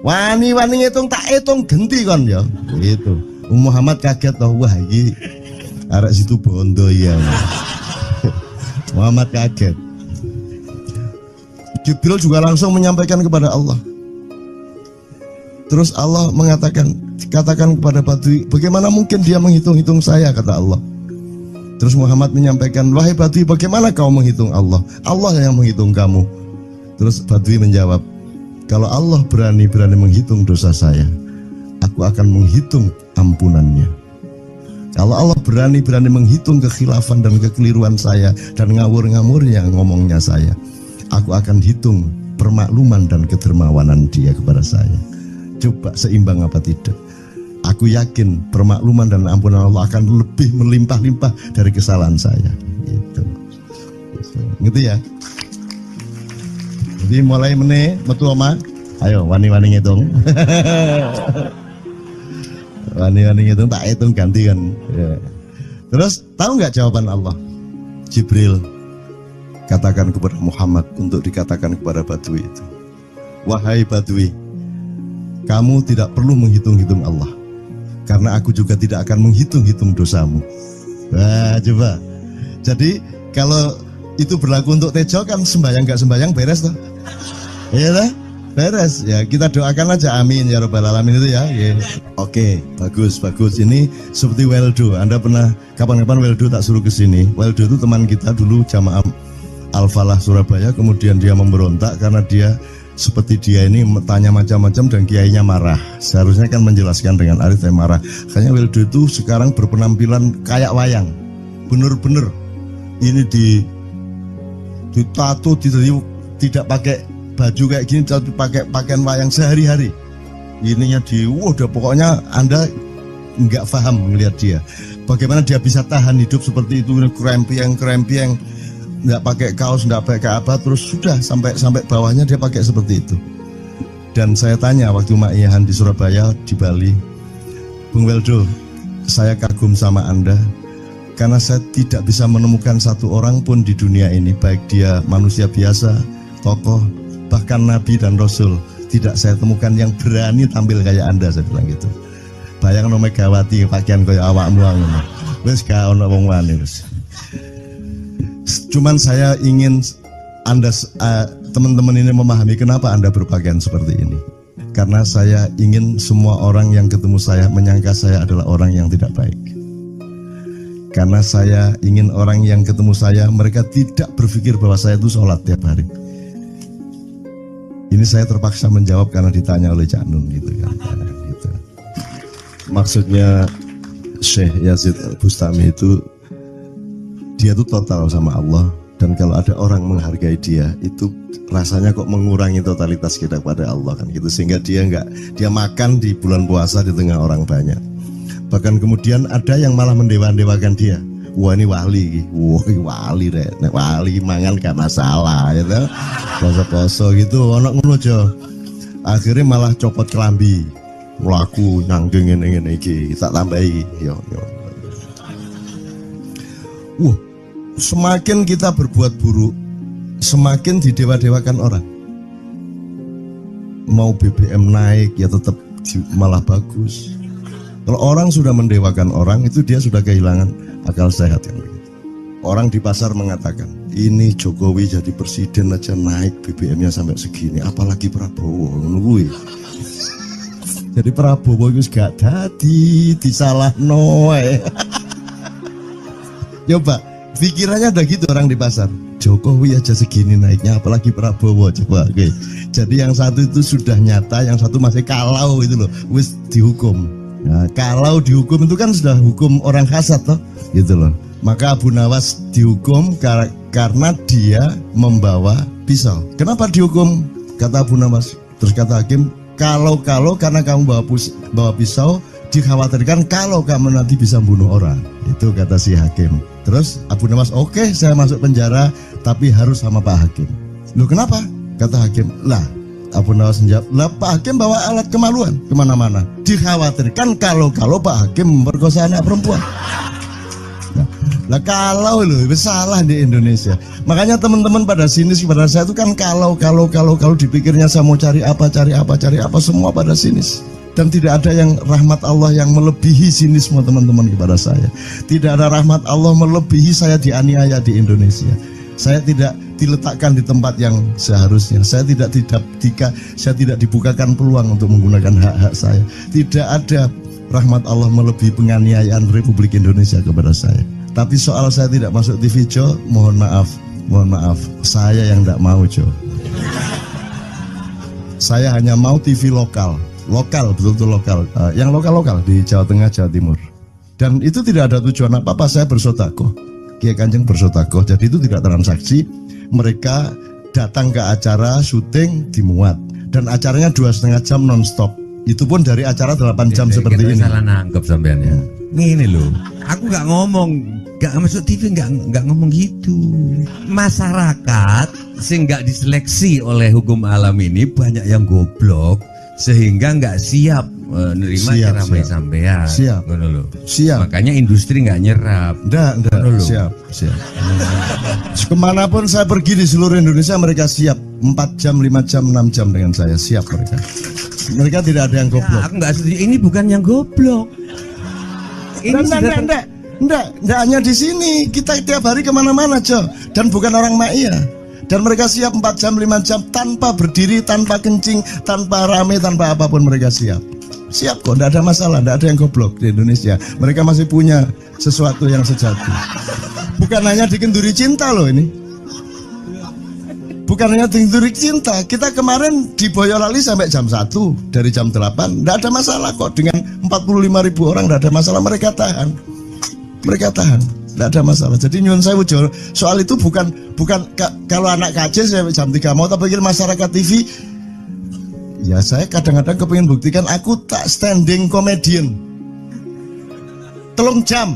Speaker 2: Wani-wani ngitung tak hitung genti kon ya. Gitu. Muhammad kaget toh, wah iki arek situ bondo ya. Muhammad kaget. Jibril juga langsung menyampaikan kepada Allah. Terus Allah mengatakan, katakan kepada Badui, bagaimana mungkin dia menghitung-hitung saya, kata Allah. Terus Muhammad menyampaikan, wahai Badui, bagaimana kau menghitung Allah? Allah yang menghitung kamu. Terus Badui menjawab, kalau Allah berani menghitung dosa saya, aku akan menghitung ampunannya. Kalau Allah berani menghitung kekhilafan dan kekeliruan saya dan ngawur-ngawurnya ngomongnya saya, aku akan hitung permakluman dan kedermawanan dia kepada saya. Coba seimbang apa tidak? Aku yakin permakluman dan ampunan Allah akan lebih melimpah-limpah dari kesalahan saya. Gitu ya. Jadi mulai metu oma, ayo wani-wani ngitung. Wani-wani ngitung tak hitung ganti kan. Ya. Terus tahu nggak jawaban Allah? Jibril katakan kepada Muhammad untuk dikatakan kepada Badui itu, wahai Badui, kamu tidak perlu menghitung-hitung Allah, karena aku juga tidak akan menghitung-hitung dosamu. Wah, coba. Jadi kalau itu berlaku untuk Tejo kan sembahyang gak sembahyang beres toh? Iya lah. Beres ya, kita doakan aja amin ya robbal alamin itu ya. Oke, bagus. Ini seperti Weldo. Anda pernah kapan-kapan Weldo tak suruh ke sini. Weldo itu teman kita dulu jamaah Al-Falah Surabaya, kemudian dia memberontak karena dia seperti dia ini tanya macam-macam dan kiainya marah. Seharusnya kan menjelaskan dengan arif yang marah. Kayaknya Weldo itu sekarang berpenampilan kayak wayang. Bener-bener ini ditato, tidak pakai baju kayak gini, tapi pakai pakaian wayang sehari-hari. Ininya udah pokoknya Anda nggak paham melihat dia. Bagaimana dia bisa tahan hidup seperti itu, krempiang, nggak pakai kaos, nggak pakai apa, terus sudah sampai bawahnya dia pakai seperti itu. Dan saya tanya waktu Ma'iyahan di Surabaya, di Bali, Bung Weldo, saya kagum sama Anda karena saya tidak bisa menemukan satu orang pun di dunia ini, baik dia manusia biasa, tokoh, bahkan Nabi dan Rasul, tidak saya temukan yang berani tampil kayak Anda. Saya bilang gitu. Bayang no Megawati pakaian kayak awakmu ngono. Wis gak ono wong wani wis. Cuman saya ingin Anda teman-teman ini memahami kenapa Anda berpakaian seperti ini. Karena saya ingin semua orang yang ketemu saya menyangka saya adalah orang yang tidak baik. Karena saya ingin orang yang ketemu saya mereka tidak berpikir bahwa saya itu sholat tiap hari. Ini saya terpaksa menjawab karena ditanya oleh Cak Nun gitu kan. Gitu. Maksudnya Syekh Yazid Bustami itu dia itu total sama Allah, dan kalau ada orang menghargai dia itu rasanya kok mengurangi totalitas kita kepada Allah kan gitu, sehingga dia makan di bulan puasa di tengah orang banyak. Bahkan kemudian ada yang malah mendewa-dewakan dia. Wah ini wali, wali deh, wali mangan gak masalah, ya gitu. Poso-poso gitu, ono ngono aja. Akhirnya malah copot kelambi, melaku nyanggeng ngene iki, tak tambahi, yo. Semakin kita berbuat buruk, semakin didewa-dewakan orang. Mau BBM naik ya tetap malah bagus. Kalau orang sudah mendewakan orang itu dia sudah kehilangan akal sehat yang begitu. Orang di pasar mengatakan, ini Jokowi jadi presiden aja naik BBM-nya sampai segini, apalagi Prabowo nungguin. Jadi Prabowo itu gak dadi disalah noe. Coba pikirannya ada gitu orang di pasar. Jokowi aja segini naiknya, apalagi Prabowo coba. Oke. Jadi yang satu itu sudah nyata, yang satu masih kalau itu loh, wis dihukum. Nah, kalau dihukum itu kan sudah hukum orang hasad toh, gitu loh. Maka Abu Nawas dihukum karena dia membawa pisau. Kenapa dihukum? Kata Abu Nawas. Terus kata hakim, kalau karena kamu bawa pisau, dikhawatirkan kalau kamu nanti bisa bunuh orang. Itu kata si hakim. Terus Abu Nawas, oke, saya masuk penjara, tapi harus sama Pak Hakim. Loh kenapa? Kata hakim, lah Abu Nawas menjawab, lah Pak Hakim bawa alat kemaluan kemana-mana. Dikhawatirkan kalau Pak Hakim memperkosa anak perempuan. Lah kalau loh, salah di Indonesia. Makanya teman-teman pada sinis kepada saya itu kan kalau dipikirnya saya mau cari apa semua pada sinis. Dan tidak ada yang rahmat Allah yang melebihi sinisme teman-teman kepada saya. Tidak ada rahmat Allah melebihi saya dianiaya di Indonesia. Saya tidak diletakkan di tempat yang seharusnya. Saya tidak dibukakan peluang untuk menggunakan hak-hak saya. Tidak ada rahmat Allah melebihi penganiayaan Republik Indonesia kepada saya. Tapi soal saya tidak masuk TV Jo, mohon maaf, saya yang tidak mau Jo. Saya hanya mau TV lokal, betul-betul lokal, yang lokal di Jawa Tengah, Jawa Timur. Dan itu tidak ada tujuan apa-apa, saya bersodakoh. Kiai Kanjeng bersodakoh, jadi itu tidak transaksi. Mereka datang ke acara syuting dimuat, dan acaranya 2,5 jam non-stop. Itu pun dari acara 8 jam seperti ini.
Speaker 5: Salah nangkep sampean ya. Ngene lho, aku nggak ngomong, nggak masuk TV, nggak ngomong gitu. Masyarakat sing nggak diseleksi oleh hukum alam ini banyak yang goblok sehingga nggak siap menerima ceramah sampean.
Speaker 2: Siap.
Speaker 5: Makanya industri nggak nyerap.
Speaker 2: Nggak. Siap. Kemanapun saya pergi di seluruh Indonesia mereka siap 4 jam, 5 jam, 6 jam dengan saya, siap mereka. Mereka tidak ada yang goblok.
Speaker 5: Aku nggak setuju. Ini bukan yang goblok. Ini
Speaker 2: Enggak hanya di sini. Kita tiap hari kemana-mana, Jo. Dan bukan orang Ma'iyah. Dan mereka siap 4 jam, 5 jam tanpa berdiri, tanpa kencing, tanpa rame, tanpa apapun mereka siap. Siap kok, tidak ada masalah, tidak ada yang goblok di Indonesia. Mereka masih punya sesuatu yang sejati. Bukan hanya dikenduri cinta loh ini. Bukan hanya dikenduri cinta. Kita kemarin di Boyolali sampai jam 1, dari jam 8. Tidak ada masalah kok, dengan 45.000 orang tidak ada masalah. Mereka tahan. Mereka tahan. Tidak ada masalah. Jadi nyuwun sewu soal itu bukan kalau anak KJ saya jam 3 mau tak pikir masyarakat TV. Ya saya kadang-kadang kepingin buktikan aku tak standing comedian. 3 jam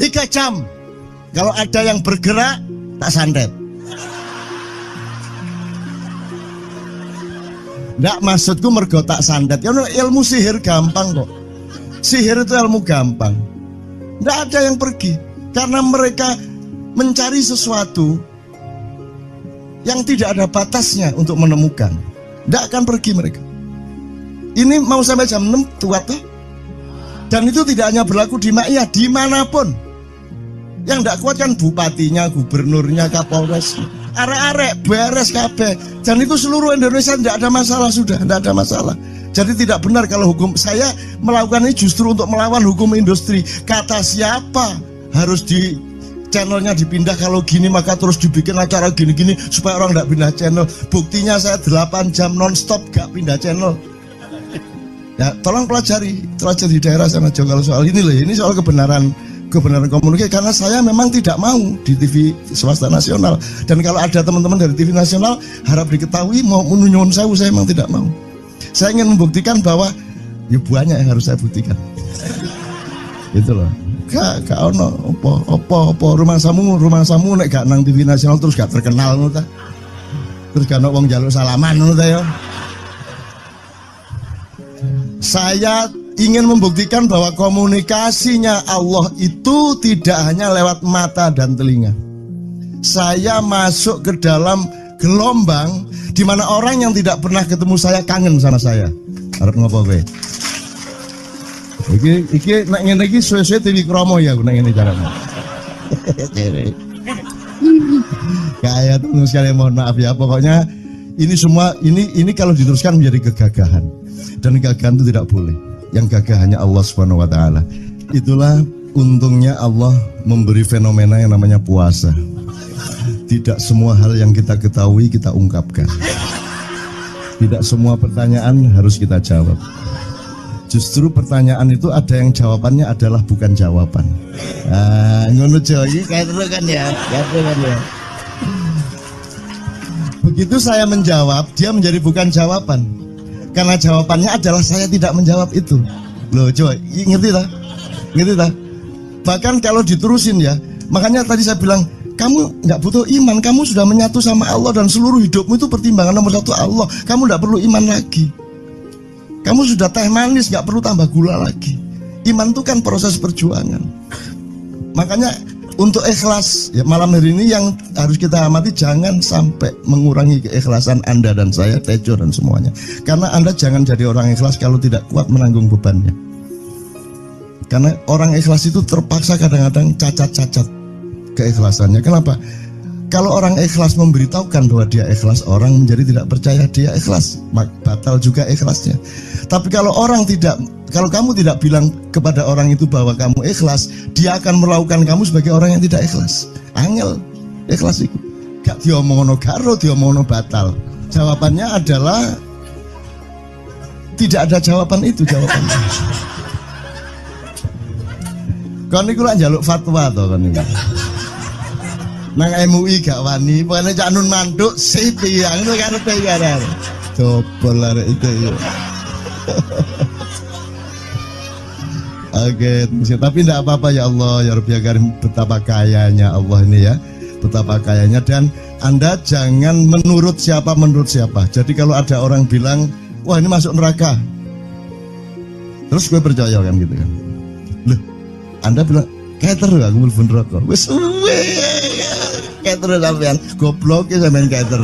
Speaker 2: 3 jam. Kalau ada yang bergerak tak santet. Nggak, maksudku mergo tak santet. Ya ilmu sihir gampang kok. Sihir itu ilmu gampang. Nggak ada yang pergi karena mereka mencari sesuatu yang tidak ada batasnya untuk menemukan. Nggak akan pergi mereka. Ini mau sampai jam 6 tuat tuh. Dan itu tidak hanya berlaku di Maia, dimanapun. Yang nggak kuat kan bupatinya, gubernurnya, kapolres, arek-arek beres kabeh. Dan itu seluruh Indonesia tidak ada masalah sudah, tidak ada masalah. Jadi tidak benar kalau hukum, saya melakukan ini justru untuk melawan hukum industri. Kata siapa harus di channelnya dipindah, kalau gini maka terus dibikin acara gini-gini supaya orang tidak pindah channel. Buktinya saya 8 jam non-stop gak pindah channel. Ya tolong pelajari di daerah sana juga kalau soal ini loh, ini soal kebenaran komunikasi. Karena saya memang tidak mau di TV swasta nasional. Dan kalau ada teman-teman dari TV nasional harap diketahui mau nyuwun sewu, saya memang tidak mau. Saya ingin membuktikan bahwa ya banyak yang harus saya buktikan. Itu loh. Gak ono apa rumah samu nek gak nang TV nasional terus gak terkenal ngono ta. Terus gak ono wong njaluk salaman ngono ta ya. Saya ingin membuktikan bahwa komunikasinya Allah itu tidak hanya lewat mata dan telinga. Saya masuk ke dalam gelombang di mana orang yang tidak pernah ketemu saya kangen sama saya. Harap ngopo kowe? Iki nek ngene iki suwe-suwe TV Kromo ya nek ngene carane. Kayak teman sekalian mohon maaf ya, pokoknya ini semua ini kalau diteruskan menjadi kegagahan. Dan kegagahan itu tidak boleh. Yang gagah hanya Allah Subhanahu wa taala. Itulah untungnya Allah memberi fenomena yang namanya puasa. Tidak semua hal yang kita ketahui kita ungkapkan. Tidak semua pertanyaan harus kita jawab. Justru pertanyaan itu ada yang jawabannya adalah bukan jawaban. Ngono iki kayak terus kan ya. Begitu saya menjawab, dia menjadi bukan jawaban. Karena jawabannya adalah saya tidak menjawab itu. Loh, coba ngerti tak? Ngerti tak? Bahkan kalau diterusin ya, makanya tadi saya bilang, kamu nggak butuh iman, kamu sudah menyatu sama Allah dan seluruh hidupmu itu pertimbangan nomor 1 Allah. Kamu nggak perlu iman lagi. Kamu sudah teh manis, nggak perlu tambah gula lagi. Iman itu kan proses perjuangan. Makanya untuk ikhlas ya, malam hari ini yang harus kita amati, jangan sampai mengurangi keikhlasan Anda dan saya, Tejo dan semuanya. Karena Anda jangan jadi orang ikhlas kalau tidak kuat menanggung bebannya. Karena orang ikhlas itu terpaksa kadang-kadang cacat-cacat keikhlasannya. Kenapa? Kalau orang ikhlas memberitahukan bahwa dia ikhlas, orang menjadi tidak percaya dia ikhlas, batal juga ikhlasnya. Tapi kalau kamu tidak bilang kepada orang itu bahwa kamu ikhlas, dia akan melakukan kamu sebagai orang yang tidak ikhlas. Angel ikhlas itu. Gak diomongono karo, diomongono batal. Jawabannya adalah tidak ada jawaban itu jawabannya. Kon niku lak njaluk fatwa to kon niku. Nang MUI gak wani, pokoknya Cak Nun mantuk sip ya, ngono karepe ya. Dobol arek itu ya. Oke, tapi tidak apa-apa ya Allah, ya Rabbi Karim, betapa kayanya Allah ini ya, betapa kayanya. Dan Anda jangan menurut siapa. Jadi kalau ada orang bilang, wah ini masuk neraka, terus gue percaya kan gitu kan. Loh, Anda bilang, keter aku mlebu neraka. Wis keter sampean, goblok ya sampean keter.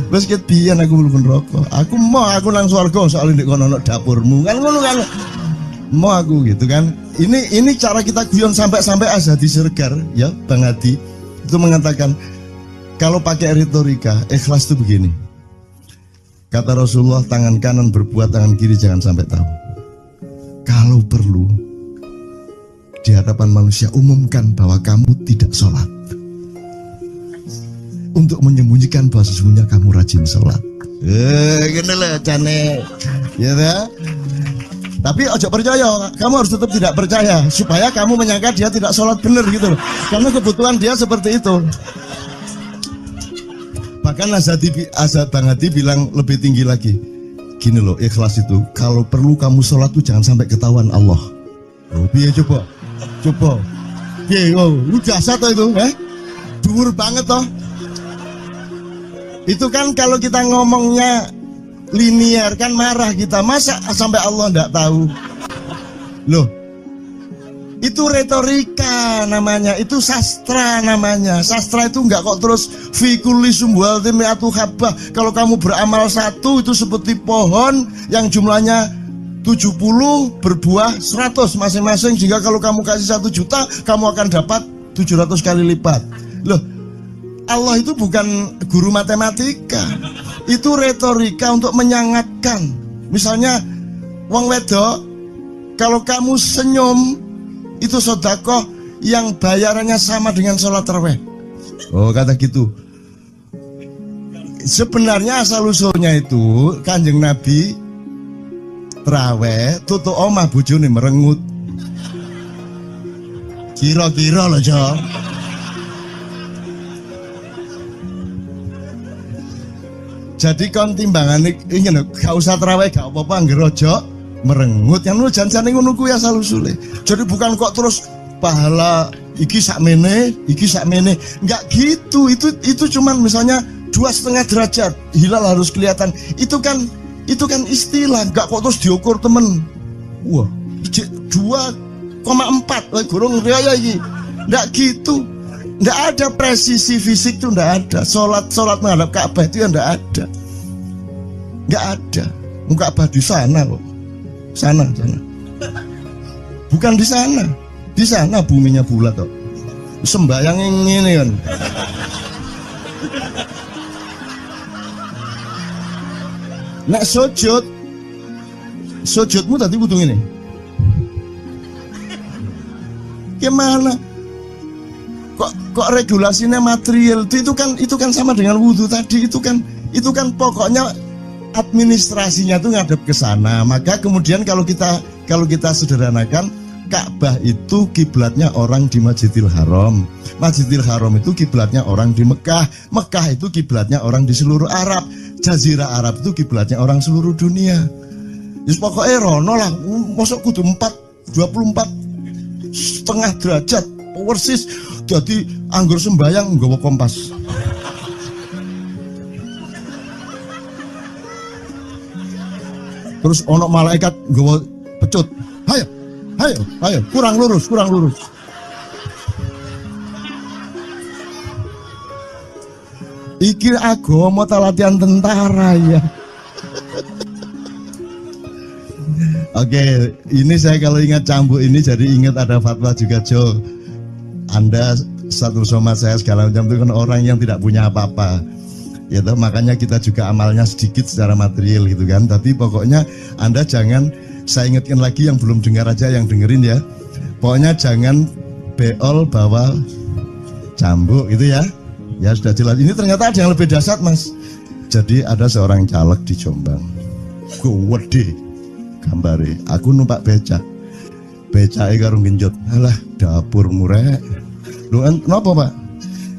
Speaker 2: Wis ket biyen aku mlebu neraka. Aku nang swarga soal ndek kono dapurmu. Kan ngono kan. Mau aku gitu kan. Ini cara kita guyon sampai Azhadi Siregar ya Bang Hadi. itu mengatakan kalau pakai retorika, ikhlas itu begini. Kata Rasulullah, tangan kanan berbuat, tangan kiri jangan sampai tahu. Kalau perlu di hadapan manusia umumkan bahwa kamu tidak sholat, untuk menyembunyikan bahwa sesungguhnya kamu rajin sholat. Gini lah cane, ya dah. Tapi ojo percaya, kamu harus tetap tidak percaya supaya kamu menyangka dia tidak sholat benar gitu loh. Karena kebutuhan dia seperti itu. Bahkan Bang Hadi bilang lebih tinggi lagi. Gini loh, ikhlas itu kalau perlu kamu sholat tuh jangan sampai ketahuan Allah. Oh, biar coba. Biar, lu jasa toh itu, dhuwur banget toh. Itu kan kalau kita ngomongnya linear kan marah kita, masa sampai Allah enggak tahu. Loh, itu retorika namanya, itu sastra namanya. Sastra itu enggak kok terus fikuli sumbual timiatu habah. Kalau kamu beramal satu itu seperti pohon yang jumlahnya 70 berbuah 100 masing-masing, sehingga kalau kamu kasih 1 juta kamu akan dapat 700 kali lipat. Loh, Allah itu bukan guru matematika, itu retorika untuk menyangatkan. Misalnya wong wedok, kalau kamu senyum itu sedekah yang bayarannya sama dengan sholat tarawih. Oh, kata gitu. Sebenarnya asal usulnya itu Kanjeng Nabi tarawih tutuk omah bojone merengut. Kira-kira loh, Jo. Jadi kon timbangan ini gak usah terawih gak apa-apa ngerojo merengut yang lu jangan ngono kuwi asal usule. Jadi bukan kok terus pahala iki sakmene enggak gitu. Itu cuman misalnya 2,5 derajat hilal harus kelihatan. Itu kan istilah, enggak kok terus diukur temen. Wah, 2,4 gurung riaya iki. Enggak gitu. Nggak ada presisi fisik tuh, nggak ada. Sholat menghadap Ka'bah itu ya nggak ada. Nggak ada. Ka'bah di sana kok. Sana. Bukan di sana. Di sana buminya bulat kok. Sembayang ini kan. Nek sujudmu tadi kudu ini. Gimana? Kok regulasinya material itu kan sama dengan wudhu tadi. Itu kan pokoknya administrasinya tuh ngadep ke sana. Maka kemudian kalau kita sederhanakan, Ka'bah itu kiblatnya orang di Masjidil Haram. Masjidil Haram itu kiblatnya orang di Mekah. Mekah itu kiblatnya orang di seluruh Arab. Jazirah Arab itu kiblatnya orang seluruh dunia. Jadi pokoknya rono lah. Masuk kudu 24,5 derajat persis. Jadi anggur sembayang nggawa kompas. Terus ono malaikat nggawa pecut. Ayo, kurang lurus. Iki agama ta latihan tentara ya. Oke, ini saya kalau ingat cambuk ini jadi ingat ada fatwa juga, Jo. Anda satu sama saya segala macam itu kan orang yang tidak punya apa-apa, ya toh, makanya kita juga amalnya sedikit secara material gitu kan. Tapi pokoknya Anda jangan, saya ingatkan lagi yang belum dengar aja yang dengerin ya. Pokoknya jangan beol bawa cambuk gitu ya. Ya sudah jelas. Ini ternyata ada yang lebih dahsyat, Mas. Jadi ada seorang caleg di Jombang. Gede gambare. Aku numpak becak. Becake karo genjot. Alah, dapur murek. Lho napa, Pak?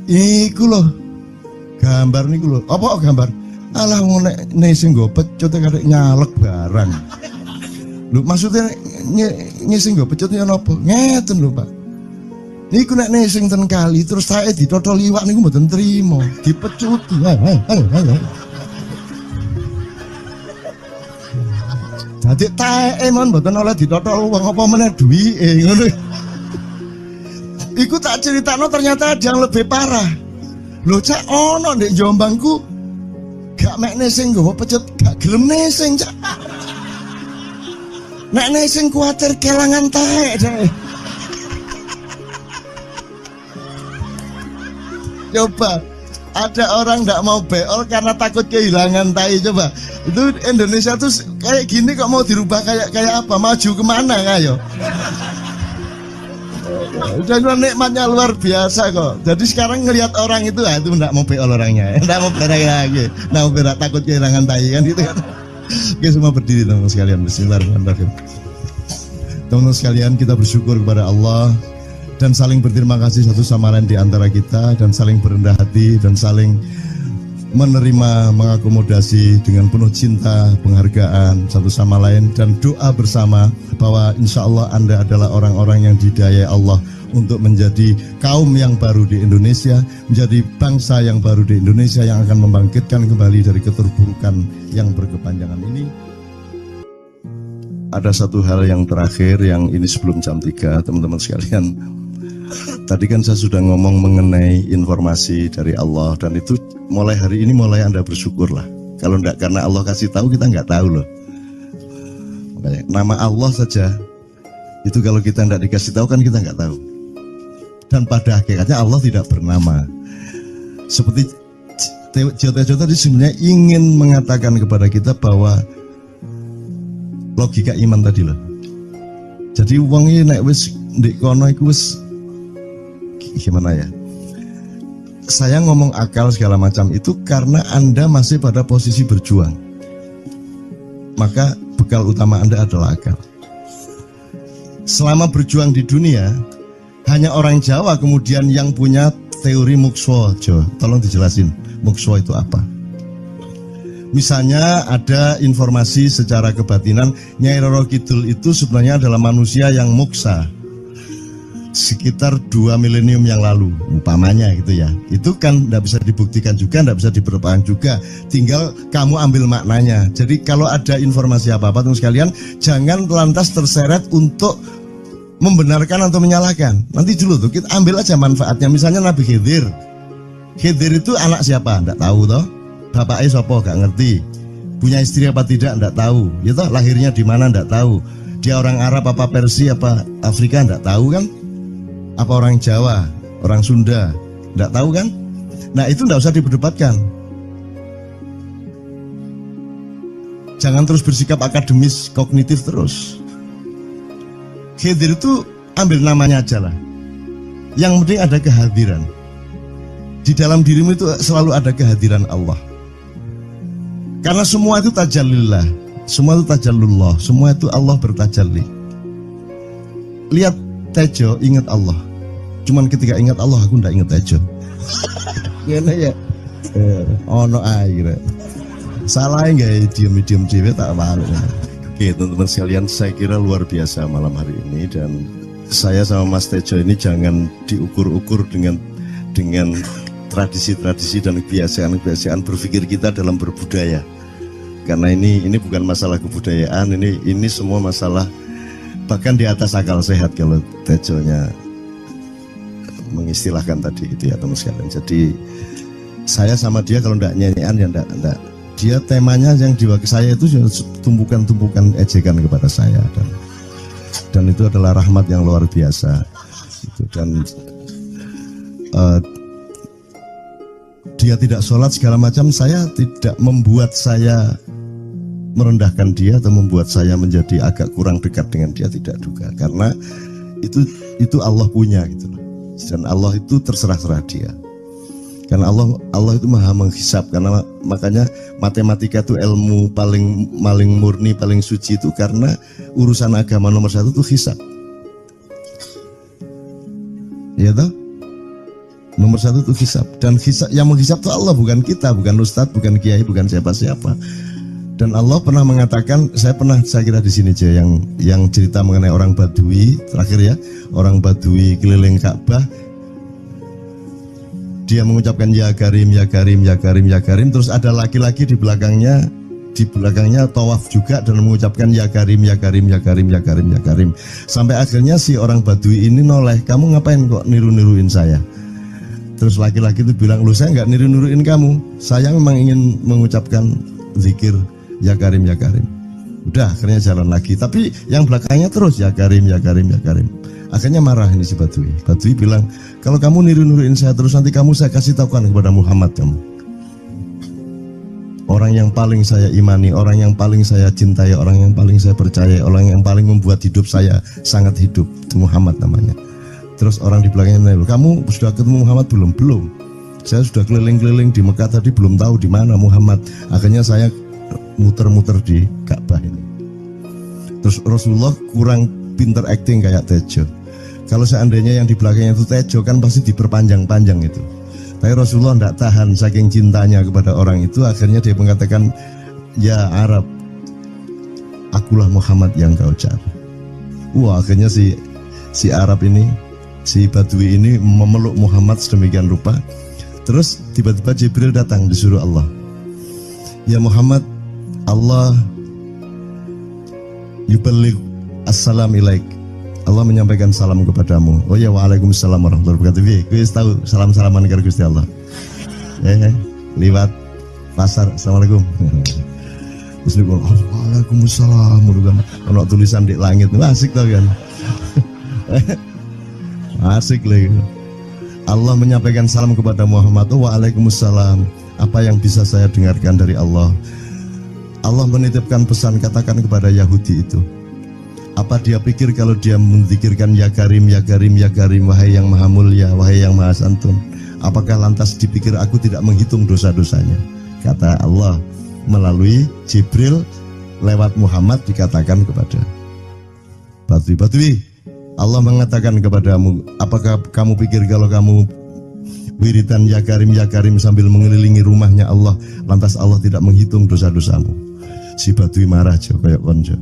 Speaker 2: Iku lho. Gambar niku lho. Apa gambar? Alah ngene sing nggo pecut karek nyalek barang. Lho maksudnya sing nggo pecut ya napa? Ngeten lho, Pak. Niku nek sing ten kali terus saya ditotol iwak niku mboten trimo, dipecuti. Dadi taeke mon mboten oleh ditotol wong apa meneh duwike ngono. Iku tak critakno ternyata ada yang lebih parah. Lho Cak, ono ndek Jombangku gak mek sing nggawa pecut gak gelem nesing, Cak. Nek nesing kuwatir kelangan taek, Cak. Coba ada orang nggak mau beol karena takut kehilangan tai. Coba itu Indonesia tuh kayak gini kok mau dirubah kayak apa? Maju kemana kayo? Dan nikmatnya luar biasa kok. Jadi sekarang ngelihat orang itu nggak mau beol orangnya, nggak mau berak lagi, nggak mau berak, takut kehilangan tai kan gitu kan. Oke, semua berdiri teman-teman sekalian. Bismillahirrahmanirrahim. Teman-teman sekalian, kita bersyukur kepada Allah dan saling berterima kasih satu sama lain di antara kita, dan saling berendah hati dan saling menerima, mengakomodasi dengan penuh cinta, penghargaan satu sama lain, dan doa bersama bahwa insya Allah Anda adalah orang-orang yang didayai Allah untuk menjadi kaum yang baru di Indonesia, menjadi bangsa yang baru di Indonesia yang akan membangkitkan kembali dari keterpurukan yang berkepanjangan ini. Ada satu hal yang terakhir yang ini sebelum jam 3, teman-teman sekalian. Tadi kan saya sudah ngomong mengenai informasi dari Allah, dan itu mulai hari ini mulai Anda bersyukurlah. Kalau enggak karena Allah kasih tahu, kita enggak tahu loh. Makanya, nama Allah saja itu kalau kita enggak dikasih tahu kan kita enggak tahu. Dan pada hakikatnya Allah tidak bernama. Seperti Jotejo tadi sebenarnya ingin mengatakan kepada kita bahwa logika iman tadi loh. Jadi wong ini nek wis ndek kono iku wis gimana ya? Saya ngomong akal segala macam itu karena Anda masih pada posisi berjuang. Maka bekal utama Anda adalah akal. Selama berjuang di dunia, hanya orang Jawa kemudian yang punya teori mukswa. Tolong dijelasin, mukswa itu apa? Misalnya ada informasi secara kebatinan Nyai Roro Kidul itu sebenarnya adalah manusia yang muksa sekitar 2 milenium yang lalu, umpamanya gitu ya. Itu kan tidak bisa dibuktikan juga, tidak bisa diperpanjang juga. Tinggal kamu ambil maknanya. Jadi kalau ada informasi apa-apa teman sekalian, jangan lantas terseret untuk membenarkan atau menyalahkan. Nanti dulu tuh kita ambil aja manfaatnya. Misalnya Nabi Khidir. Khidir itu anak siapa? Tidak tahu toh. Bapaknya siapa? Gak ngerti. Punya istri apa tidak? Tidak tahu. Ya toh, lahirnya di mana? Tidak tahu. Dia orang Arab apa Persia apa Afrika? Tidak tahu kan? Apa orang Jawa, orang Sunda, tidak tahu kan? Nah itu tidak usah diperdebatkan. Jangan terus bersikap akademis, kognitif terus. Khidir itu ambil namanya aja lah. Yang penting ada kehadiran. Di dalam dirimu itu selalu ada kehadiran Allah. Karena semua itu tajallillah, semua itu tajallullah, semua itu Allah bertajalli. Lihat Tejo ingat Allah. Cuman ketika ingat Allah aku ndak ingat Tejo. Gimana ya? Ono air. Salah enggak diam-diam dhewe tak malu. Oke, teman-teman sekalian, saya kira luar biasa malam hari ini, dan saya sama Mas Tejo ini jangan diukur-ukur dengan tradisi-tradisi dan kebiasaan-kebiasaan berpikir kita dalam berbudaya. Karena ini bukan masalah kebudayaan, ini semua masalah bahkan di atas akal sehat kalau Tejonya mengistilahkan tadi itu ya teman sekalian. Jadi saya sama dia kalau ndak nyanyian ya ndak. Dia temanya yang diwakili saya itu tumpukan-tumpukan ejekan kepada saya, dan itu adalah rahmat yang luar biasa. Itu, dan dia tidak sholat segala macam, saya tidak membuat saya merendahkan dia atau membuat saya menjadi agak kurang dekat dengan dia, tidak juga, karena itu Allah punya gitu loh. Dan Allah itu terserah-serah dia, karena Allah itu maha menghisap. Karena makanya matematika itu ilmu paling murni, paling suci itu karena urusan agama nomor 1 itu hisap, ya toh. Nomor 1 itu hisap, dan hisap, yang menghisap itu Allah, bukan kita, bukan ustadz, bukan kiai, bukan siapa-siapa. Dan Allah pernah mengatakan, saya kira di sini aja yang cerita mengenai orang Badui terakhir ya, orang Badui keliling Ka'bah, dia mengucapkan ya Karim, ya Karim, ya Karim, ya Karim, terus ada laki-laki di belakangnya tawaf juga dan mengucapkan ya Karim, ya Karim, ya Karim, ya Karim, ya Karim, sampai akhirnya si orang Badui ini noleh, kamu ngapain kok niru-niruin saya? Terus laki-laki itu bilang, lu saya nggak niru-niruin kamu, saya memang ingin mengucapkan zikir ya Karim, ya Karim. Udah akhirnya jalan lagi. Tapi yang belakangnya terus ya Karim, ya Karim, ya Karim. Akhirnya marah ini si Badui. Badui bilang, kalau kamu niru-niruin saya terus nanti kamu saya kasih tahukan kepada Muhammad kamu. Orang yang paling saya imani, orang yang paling saya cintai, orang yang paling saya percaya, orang yang paling membuat hidup saya sangat hidup, itu Muhammad namanya. Terus orang di belakangnya nanya, kamu sudah ketemu Muhammad belum? Belum. Saya sudah keliling-keliling di Mekah tadi belum tahu di mana Muhammad. Akhirnya saya muter-muter di Ka'bah ini. Terus Rasulullah kurang pinter acting kayak Tejo. Kalau seandainya yang di belakangnya itu Tejo kan pasti diperpanjang-panjang itu. Tapi Rasulullah tidak tahan saking cintanya kepada orang itu. Akhirnya dia mengatakan, ya Arab, akulah Muhammad yang kau cari. Wah, akhirnya si Arab ini, si Badui ini memeluk Muhammad sedemikian rupa. Terus tiba-tiba Jibril datang disuruh Allah, ya Muhammad, Allah yuballigh assalam ilaik, Allah menyampaikan salam kepadamu. Oh ya, waalaikumsalam warahmatullahi wabarakatuh. Kuis tahu salam-salaman karo Gusti Allah. Liwat pasar, assalamualaikum. Terus dia bilang, waalaikumsalam. Kalau tulisan di langit, asik tau kan? Asik lagi. Allah menyampaikan salam kepada Muhammad. Oh, waalaikumsalam. Apa yang bisa saya dengarkan dari Allah? Allah menitipkan pesan, katakan kepada Yahudi itu. Apa dia pikir kalau dia menzikirkan ya Karim, ya Karim, ya Karim, wahai yang maha mulia, wahai yang maha santun, apakah lantas dipikir aku tidak menghitung dosa-dosanya? Kata Allah melalui Jibril lewat Muhammad dikatakan kepada Badui, Allah mengatakan kepadamu, apakah kamu pikir kalau kamu wiridan ya Karim sambil mengelilingi rumahnya Allah, lantas Allah tidak menghitung dosa-dosamu? Si Badui marah jo kayak konjo.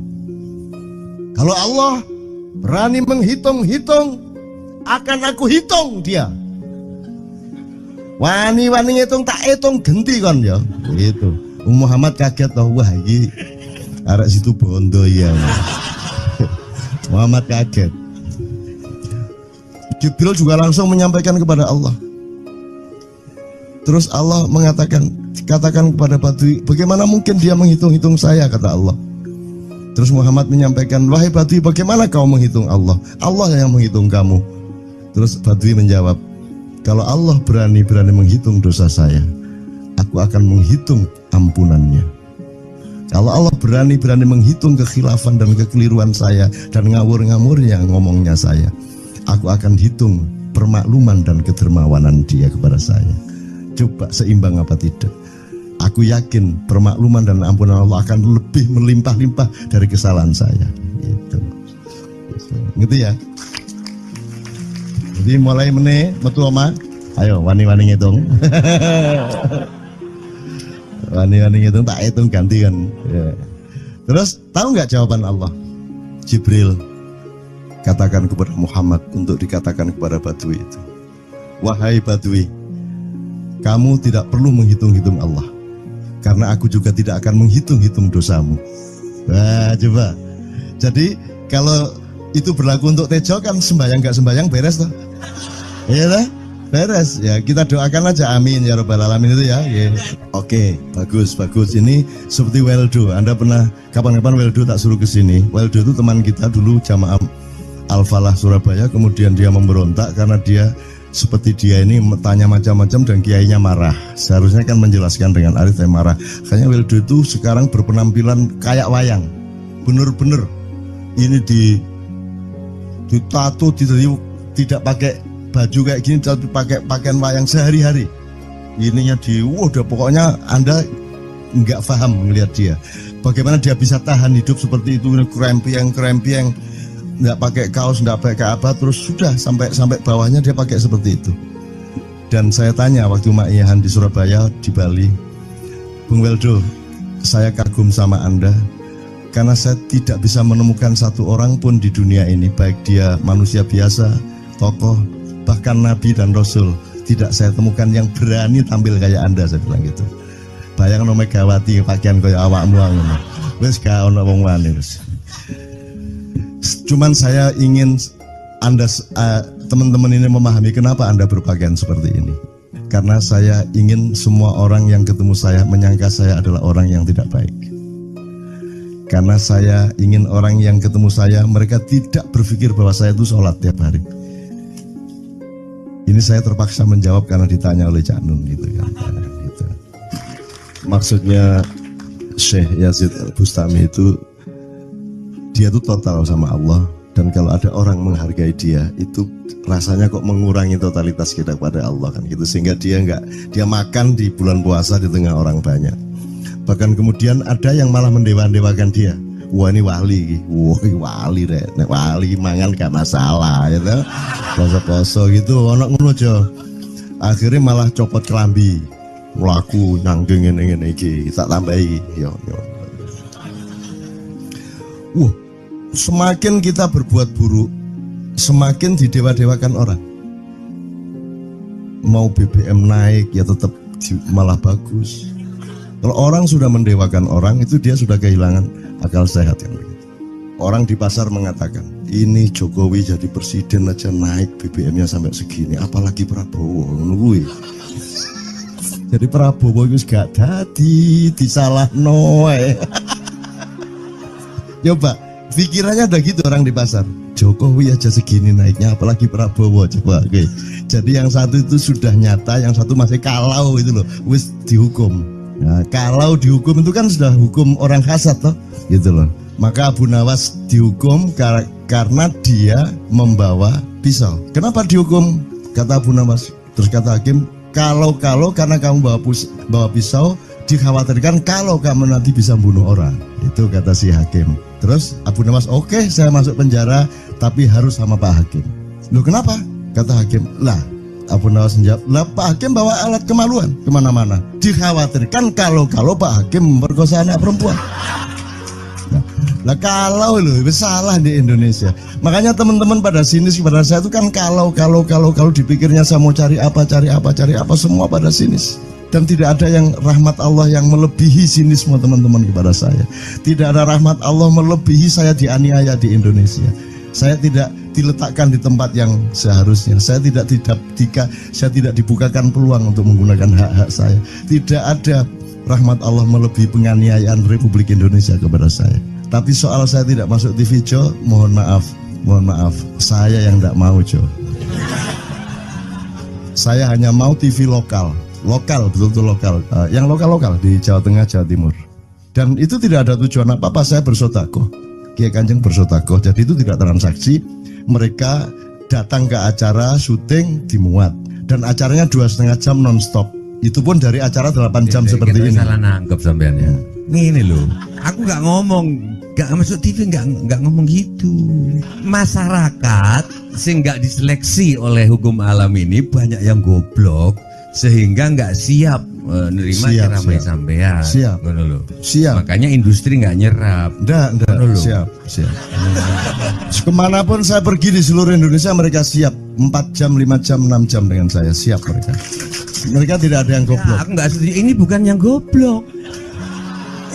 Speaker 2: Kalau Allah berani menghitung-hitung, akan aku hitung dia. Wani-wani hitung tak hitung genti kon ya. Gitu. Muhammad kaget toh, wah iki arek situ bondo ya. Muhammad kaget. Jibril juga langsung menyampaikan kepada Allah. Terus Allah mengatakan, katakan kepada Badui, bagaimana mungkin dia menghitung-hitung saya, kata Allah. Terus Muhammad menyampaikan, wahai Badui, bagaimana kau menghitung Allah? Allah yang menghitung kamu. Terus Badui menjawab, kalau Allah berani menghitung dosa saya, aku akan menghitung ampunannya. Kalau Allah berani menghitung kekhilafan dan kekeliruan saya dan ngawur-ngawurnya ngomongnya saya, aku akan hitung permakluman dan kedermawanan dia kepada saya. Coba seimbang apa tidak? Aku yakin permakluman dan ampunan Allah akan lebih melimpah-limpah dari kesalahan saya. Gitu ya. Jadi mulai metu oma, ayo wani-wani ngitung. Wani-wani ngitung tak hitung ganti kan. Ya. Terus tahu nggak jawaban Allah? Jibril katakan kepada Muhammad untuk dikatakan kepada Badui itu, wahai Badui, kamu tidak perlu menghitung-hitung Allah, karena aku juga tidak akan menghitung-hitung dosamu. Wah, coba. Jadi kalau itu berlaku untuk Tejo kan sembahyang nggak sembahyang beres toh? Iya lah, beres. Ya kita doakan aja, amin ya robbal alamin itu ya. Yeah. Oke, bagus. Ini seperti Weldo. Anda pernah kapan-kapan Weldo tak suruh ke sini? Weldo itu teman kita dulu jamaah Al-Falah Surabaya. Kemudian dia memberontak karena dia seperti dia ini tanya macam-macam dan kiainya marah. Seharusnya kan menjelaskan dengan arif, tapi marah. Kayaknya Weldo itu sekarang berpenampilan kayak wayang. Bener-bener ini ditato, tidak pakai baju kayak gini, tapi pakai pakaian wayang sehari-hari. Ininya udah pokoknya Anda nggak paham melihat dia. Bagaimana dia bisa tahan hidup seperti itu, krempiang, nggak pakai kaos, nggak pakai apa, terus sudah sampai bawahnya dia pakai seperti itu. Dan saya tanya waktu Ma'iyahan di Surabaya, di Bali, Bung Weldo, saya kagum sama Anda karena saya tidak bisa menemukan satu orang pun di dunia ini, baik dia manusia biasa, tokoh, bahkan Nabi dan Rasul, tidak saya temukan yang berani tampil kayak Anda. Saya bilang gitu. Bayang no Megawati pakaian kayak awakmu ngono. Wis gak ono wong wani wis. Cuman saya ingin Anda teman-teman ini memahami kenapa Anda berpakaian seperti ini. Karena saya ingin semua orang yang ketemu saya menyangka saya adalah orang yang tidak baik. Karena saya ingin orang yang ketemu saya, mereka tidak berpikir bahwa saya itu sholat tiap hari. Ini saya terpaksa menjawab karena ditanya oleh Cak Nun gitu kan. Gitu. Maksudnya Syekh Yazid Bustami itu, dia itu total sama Allah. Dan kalau ada orang menghargai dia, itu rasanya kok mengurangi totalitas kita kepada Allah kan gitu. Sehingga dia makan di bulan puasa di tengah orang banyak. Bahkan kemudian ada yang malah mendewa-dewakan dia. Wah ini wali, wah ini wali deh, wali mangan gak masalah, gitu. Poso-poso gitu, ono ngono aja. Akhirnya malah copot kelambi, melaku nyanggeng ini tak tambahi, yo. Semakin kita berbuat buruk, semakin didewa-dewakan orang. Mau BBM naik ya tetap malah bagus. Kalau orang sudah mendewakan orang, itu dia sudah kehilangan akal sehat kan begitu. Orang di pasar mengatakan, ini Jokowi jadi presiden aja naik BBM-nya sampai segini, apalagi Prabowo nungguin. Jadi Prabowo itu gak dadi disalah noe. Coba pikirannya udah gitu orang di pasar. Jokowi aja segini naiknya, apalagi Prabowo, coba. Oke. Jadi yang satu itu sudah nyata, yang satu masih kalau itu loh, wis dihukum. Nah, kalau dihukum itu kan sudah hukum orang hasad toh, gitu loh. Maka Abu Nawas dihukum karena dia membawa pisau. Kenapa dihukum? Kata Abu Nawas. Terus kata hakim, kalau karena kamu bawa pisau, dikhawatirkan kalau kamu nanti bisa bunuh orang. Itu kata si hakim. Terus Abu Nawas, oke, saya masuk penjara, tapi harus sama Pak Hakim. Loh kenapa? Kata hakim, lah Abu Nawas menjawab, lah Pak Hakim bawa alat kemaluan kemana-mana. Dikhawatirkan kalau Pak Hakim memperkosa anak perempuan. Lah kalau loh, salah di Indonesia. Makanya teman-teman pada sinis kepada saya itu kan kalau dipikirnya saya mau cari apa, semua pada sinis. Dan tidak ada yang rahmat Allah yang melebihi sinisme teman-teman kepada saya. Tidak ada rahmat Allah melebihi saya dianiaya di Indonesia. Saya tidak diletakkan di tempat yang seharusnya. Saya tidak dibukakan peluang untuk menggunakan hak-hak saya. Tidak ada rahmat Allah melebihi penganiayaan Republik Indonesia kepada saya. Tapi soal saya tidak masuk TV Jo, mohon maaf, saya yang tidak mau Jo. Saya hanya mau TV lokal, betul-betul lokal, yang lokal di Jawa Tengah, Jawa Timur. Dan itu tidak ada tujuan apa-apa, saya bersodakoh. Kiai Kanjeng bersodakoh, jadi itu tidak transaksi. Mereka datang ke acara syuting dimuat, dan acaranya 2,5 jam non-stop. Itu pun dari acara 8 jam seperti ini.
Speaker 5: Salah nangkep sampean ya. Ini loh, aku nggak ngomong, nggak masuk TV, nggak ngomong gitu. Masyarakat sing nggak diseleksi oleh hukum alam ini banyak yang goblok sehingga nggak siap menerima ceramah sampean.
Speaker 2: Siap.
Speaker 5: Makanya industri nggak nyerap.
Speaker 2: Siap. Kemanapun saya pergi di seluruh Indonesia, mereka siap 4 jam, 5 jam, 6 jam dengan saya, siap mereka. Mereka tidak ada yang goblok.
Speaker 5: Aku nggak setuju. Ini bukan yang goblok.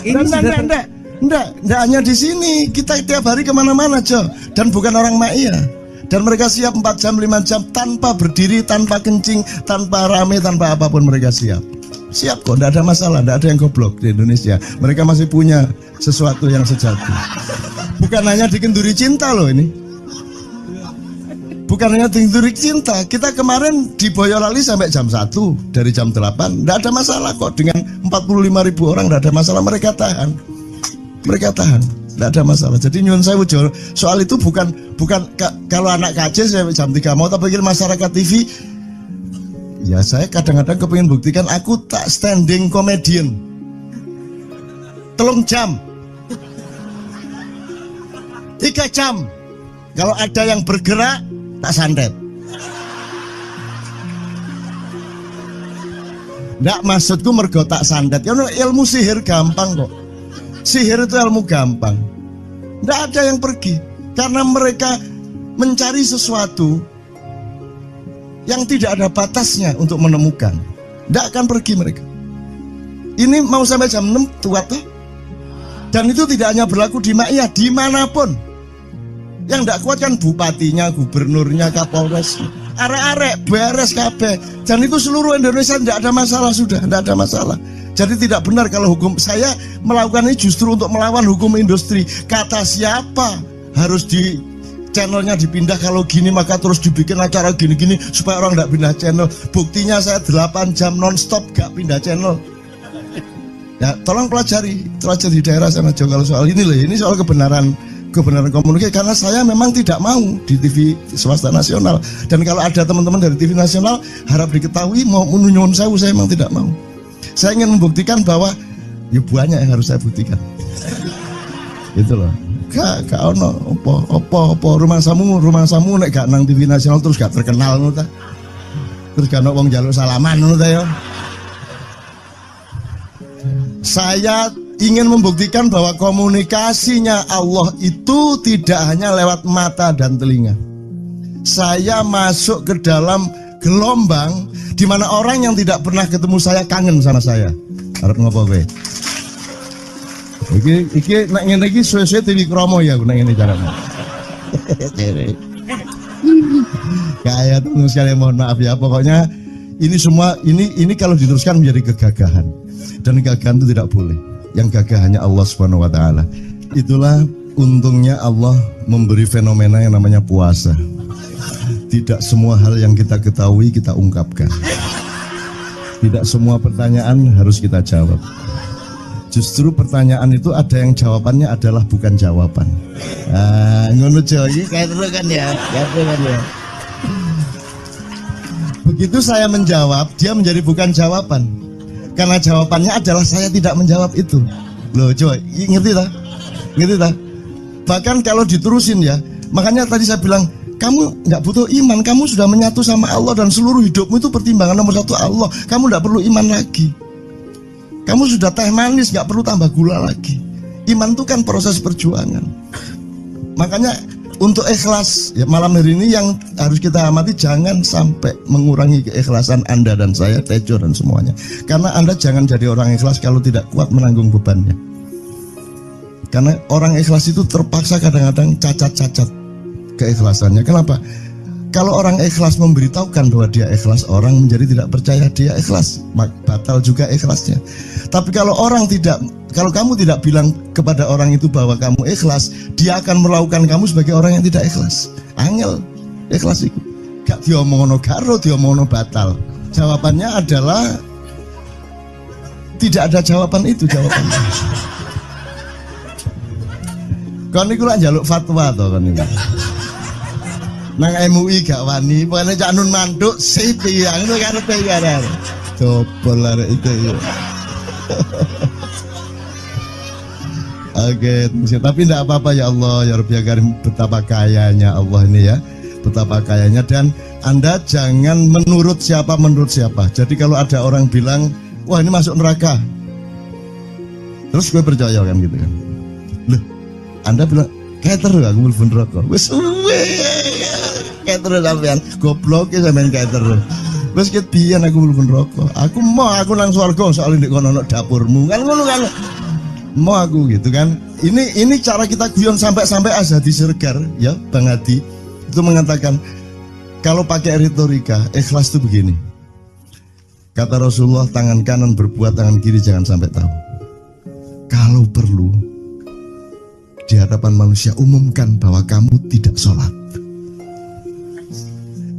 Speaker 2: Enggak hanya di sini. Kita tiap hari kemana-mana, Jo. Dan bukan orang Ma'iyah. Dan mereka siap 4 jam, 5 jam tanpa berdiri, tanpa kencing, tanpa rame, tanpa apapun mereka siap. Siap kok, tidak ada masalah, tidak ada yang goblok di Indonesia. Mereka masih punya sesuatu yang sejati. Bukan hanya dikenduri cinta loh ini. Bukan hanya dikenduri cinta. Kita kemarin di Boyolali sampai jam 1, dari jam 8. Tidak ada masalah kok, dengan 45.000 orang tidak ada masalah. Mereka tahan. Tidak ada masalah. Jadi nyuwun sewu soal itu bukan kalau anak KJ saya jam 3 mau tak pikir masyarakat TV. Ya saya kadang-kadang kepingin buktikan aku tak standing comedian. 3 jam 3 jam. Kalau ada yang bergerak tak santet. Nggak, maksudku mergo tak santet. Ya ilmu sihir gampang kok. Sihir itu ilmu gampang. Nggak ada yang pergi karena mereka mencari sesuatu yang tidak ada batasnya untuk menemukan. Tidak akan pergi mereka. Ini mau sampai jam 6 tuat tuh. Dan itu tidak hanya berlaku di Ma'iyah, dimanapun. Yang tidak kuat kan bupatinya, gubernurnya, kapolres. arek-arek beres kabeh. Dan itu seluruh Indonesia tidak ada masalah, sudah tidak ada masalah. Jadi tidak benar kalau hukum, saya melakukan ini justru untuk melawan hukum industri. Kata siapa harus di channelnya dipindah, kalau gini maka terus dibikin acara gini-gini supaya orang tidak pindah channel. Buktinya saya 8 jam nonstop gak pindah channel. Ya tolong pelajari di daerah sana juga kalau soal ini loh, ini soal kebenaran komunikasi, karena saya memang tidak mau di TV swasta nasional. Dan kalau ada teman-teman dari TV nasional harap diketahui mau menunyun saya memang tidak mau. Saya ingin membuktikan bahwa ya banyak yang harus saya buktikan. Itu loh. Gak ono apa rumah samu nek gak nang TV nasional terus gak terkenal ngono ta. Terus gak ono wong njaluk salaman ngono ta ya. Saya ingin membuktikan bahwa komunikasinya Allah itu tidak hanya lewat mata dan telinga. Saya masuk ke dalam gelombang di mana orang yang tidak pernah ketemu saya kangen sama saya. Arep ngopo kowe? Iki nek ngene iki suwe-suwe TV Kromo ya nek ngene carane. Kayak terus sekali mohon maaf ya, pokoknya ini semua ini kalau diteruskan menjadi kegagahan. Dan kegagahan itu tidak boleh. Yang gagah hanya Allah Subhanahu wa taala. Itulah untungnya Allah memberi fenomena yang namanya puasa. Tidak semua hal yang kita ketahui kita ungkapkan. Tidak semua pertanyaan harus kita jawab. Justru pertanyaan itu ada yang jawabannya adalah bukan jawaban. Ngono iki kayak terus kan ya. Begitu saya menjawab, dia menjadi bukan jawaban. Karena jawabannya adalah saya tidak menjawab itu. Loh coba, ngerti tak? Ngerti tak? Bahkan kalau diterusin ya, makanya tadi saya bilang, kamu nggak butuh iman, kamu sudah menyatu sama Allah dan seluruh hidupmu itu pertimbangan nomor 1 Allah. Kamu nggak perlu iman lagi. Kamu sudah teh manis, nggak perlu tambah gula lagi. Iman itu kan proses perjuangan. Makanya untuk ikhlas ya, malam hari ini yang harus kita amati, jangan sampai mengurangi keikhlasan Anda dan saya, Tejo dan semuanya. Karena Anda jangan jadi orang ikhlas kalau tidak kuat menanggung bebannya. Karena orang ikhlas itu terpaksa kadang-kadang cacat-cacat keikhlasannya. Kenapa? Kalau orang ikhlas memberitahukan bahwa dia ikhlas, orang menjadi tidak percaya dia ikhlas, batal juga ikhlasnya. Tapi kalau kamu tidak bilang kepada orang itu bahwa kamu ikhlas, dia akan melakukan kamu sebagai orang yang tidak ikhlas. Angel ikhlas itu gak diomongno karo, diomongno batal. Jawabannya adalah tidak ada jawaban itu jawabannya. Kon niku lak njaluk fatwa to kon niku. Nang MUI gak wani, pokoknya Cak Nun manduk sip ya, ngono karepe ya. Coba arek itu ya. Oke, tapi tidak apa-apa ya Allah, ya Rabbi Karim, betapa kayanya Allah ini ya, betapa kayanya. Dan Anda jangan menurut siapa. Jadi kalau ada orang bilang, wah ini masuk neraka, terus gue percaya kan gitu kan. Loh, Anda bilang, kayak terus aku melfon neraka, wes kayak terus sampean, goblok ya sampean kayak terus. Wes ket pian aku melfon neraka, aku nang swarga soalnya ndek kono dapurmu kan ngono kan. Mau aku gitu kan. Ini cara kita guyon sampai Azhadi Siregar ya, Bang Hadi itu mengatakan kalau pakai retorika ikhlas itu begini. Kata Rasulullah, tangan kanan berbuat, tangan kiri jangan sampai tahu. Kalau perlu di hadapan manusia umumkan bahwa kamu tidak sholat,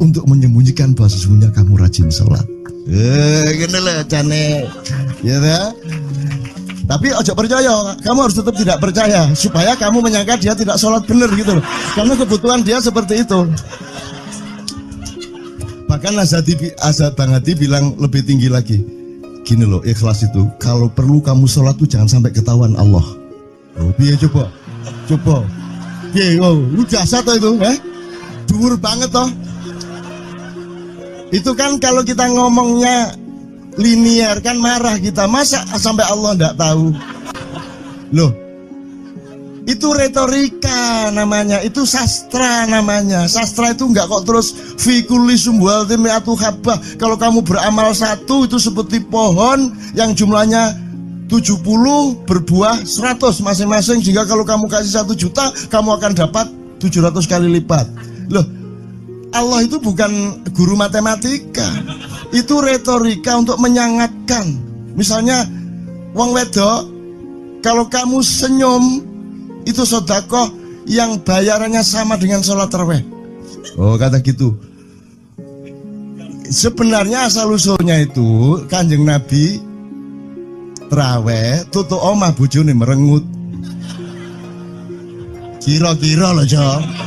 Speaker 2: untuk menyembunyikan bahwa sesungguhnya kamu rajin sholat. Gini lah cane ya dah. Tapi ojo percaya, kamu harus tetap tidak percaya supaya kamu menyangka dia tidak sholat benar gitu loh. Karena kebutuhan dia seperti itu. Bahkan Bang Hadi bilang lebih tinggi lagi. Gini loh, ikhlas itu kalau perlu kamu sholat tuh jangan sampai ketahuan Allah. Oh, biar coba. Biar, lu jasa toh itu, dhuwur banget toh. Itu kan kalau kita ngomongnya linear kan marah kita, masa sampai Allah enggak tahu. Loh, itu retorika namanya, itu sastra namanya. Sastra itu enggak kok terus fi kulli sumbuhatin mi'atu habbah. Kalau kamu beramal 1 itu seperti pohon yang jumlahnya 70 berbuah 100 masing-masing, sehingga kalau kamu kasih 1 juta kamu akan dapat 700 kali lipat. Loh, Allah itu bukan guru matematika. Itu retorika untuk menyangatkan. Misalnya, wong wedok, kalau kamu senyum, itu sedekah yang bayarannya sama dengan sholat tarawih. Oh, kata gitu. Sebenarnya asal usulnya itu Kanjeng Nabi tarawih tutuk omah bojone merengut. Kira-kira loh, Jom.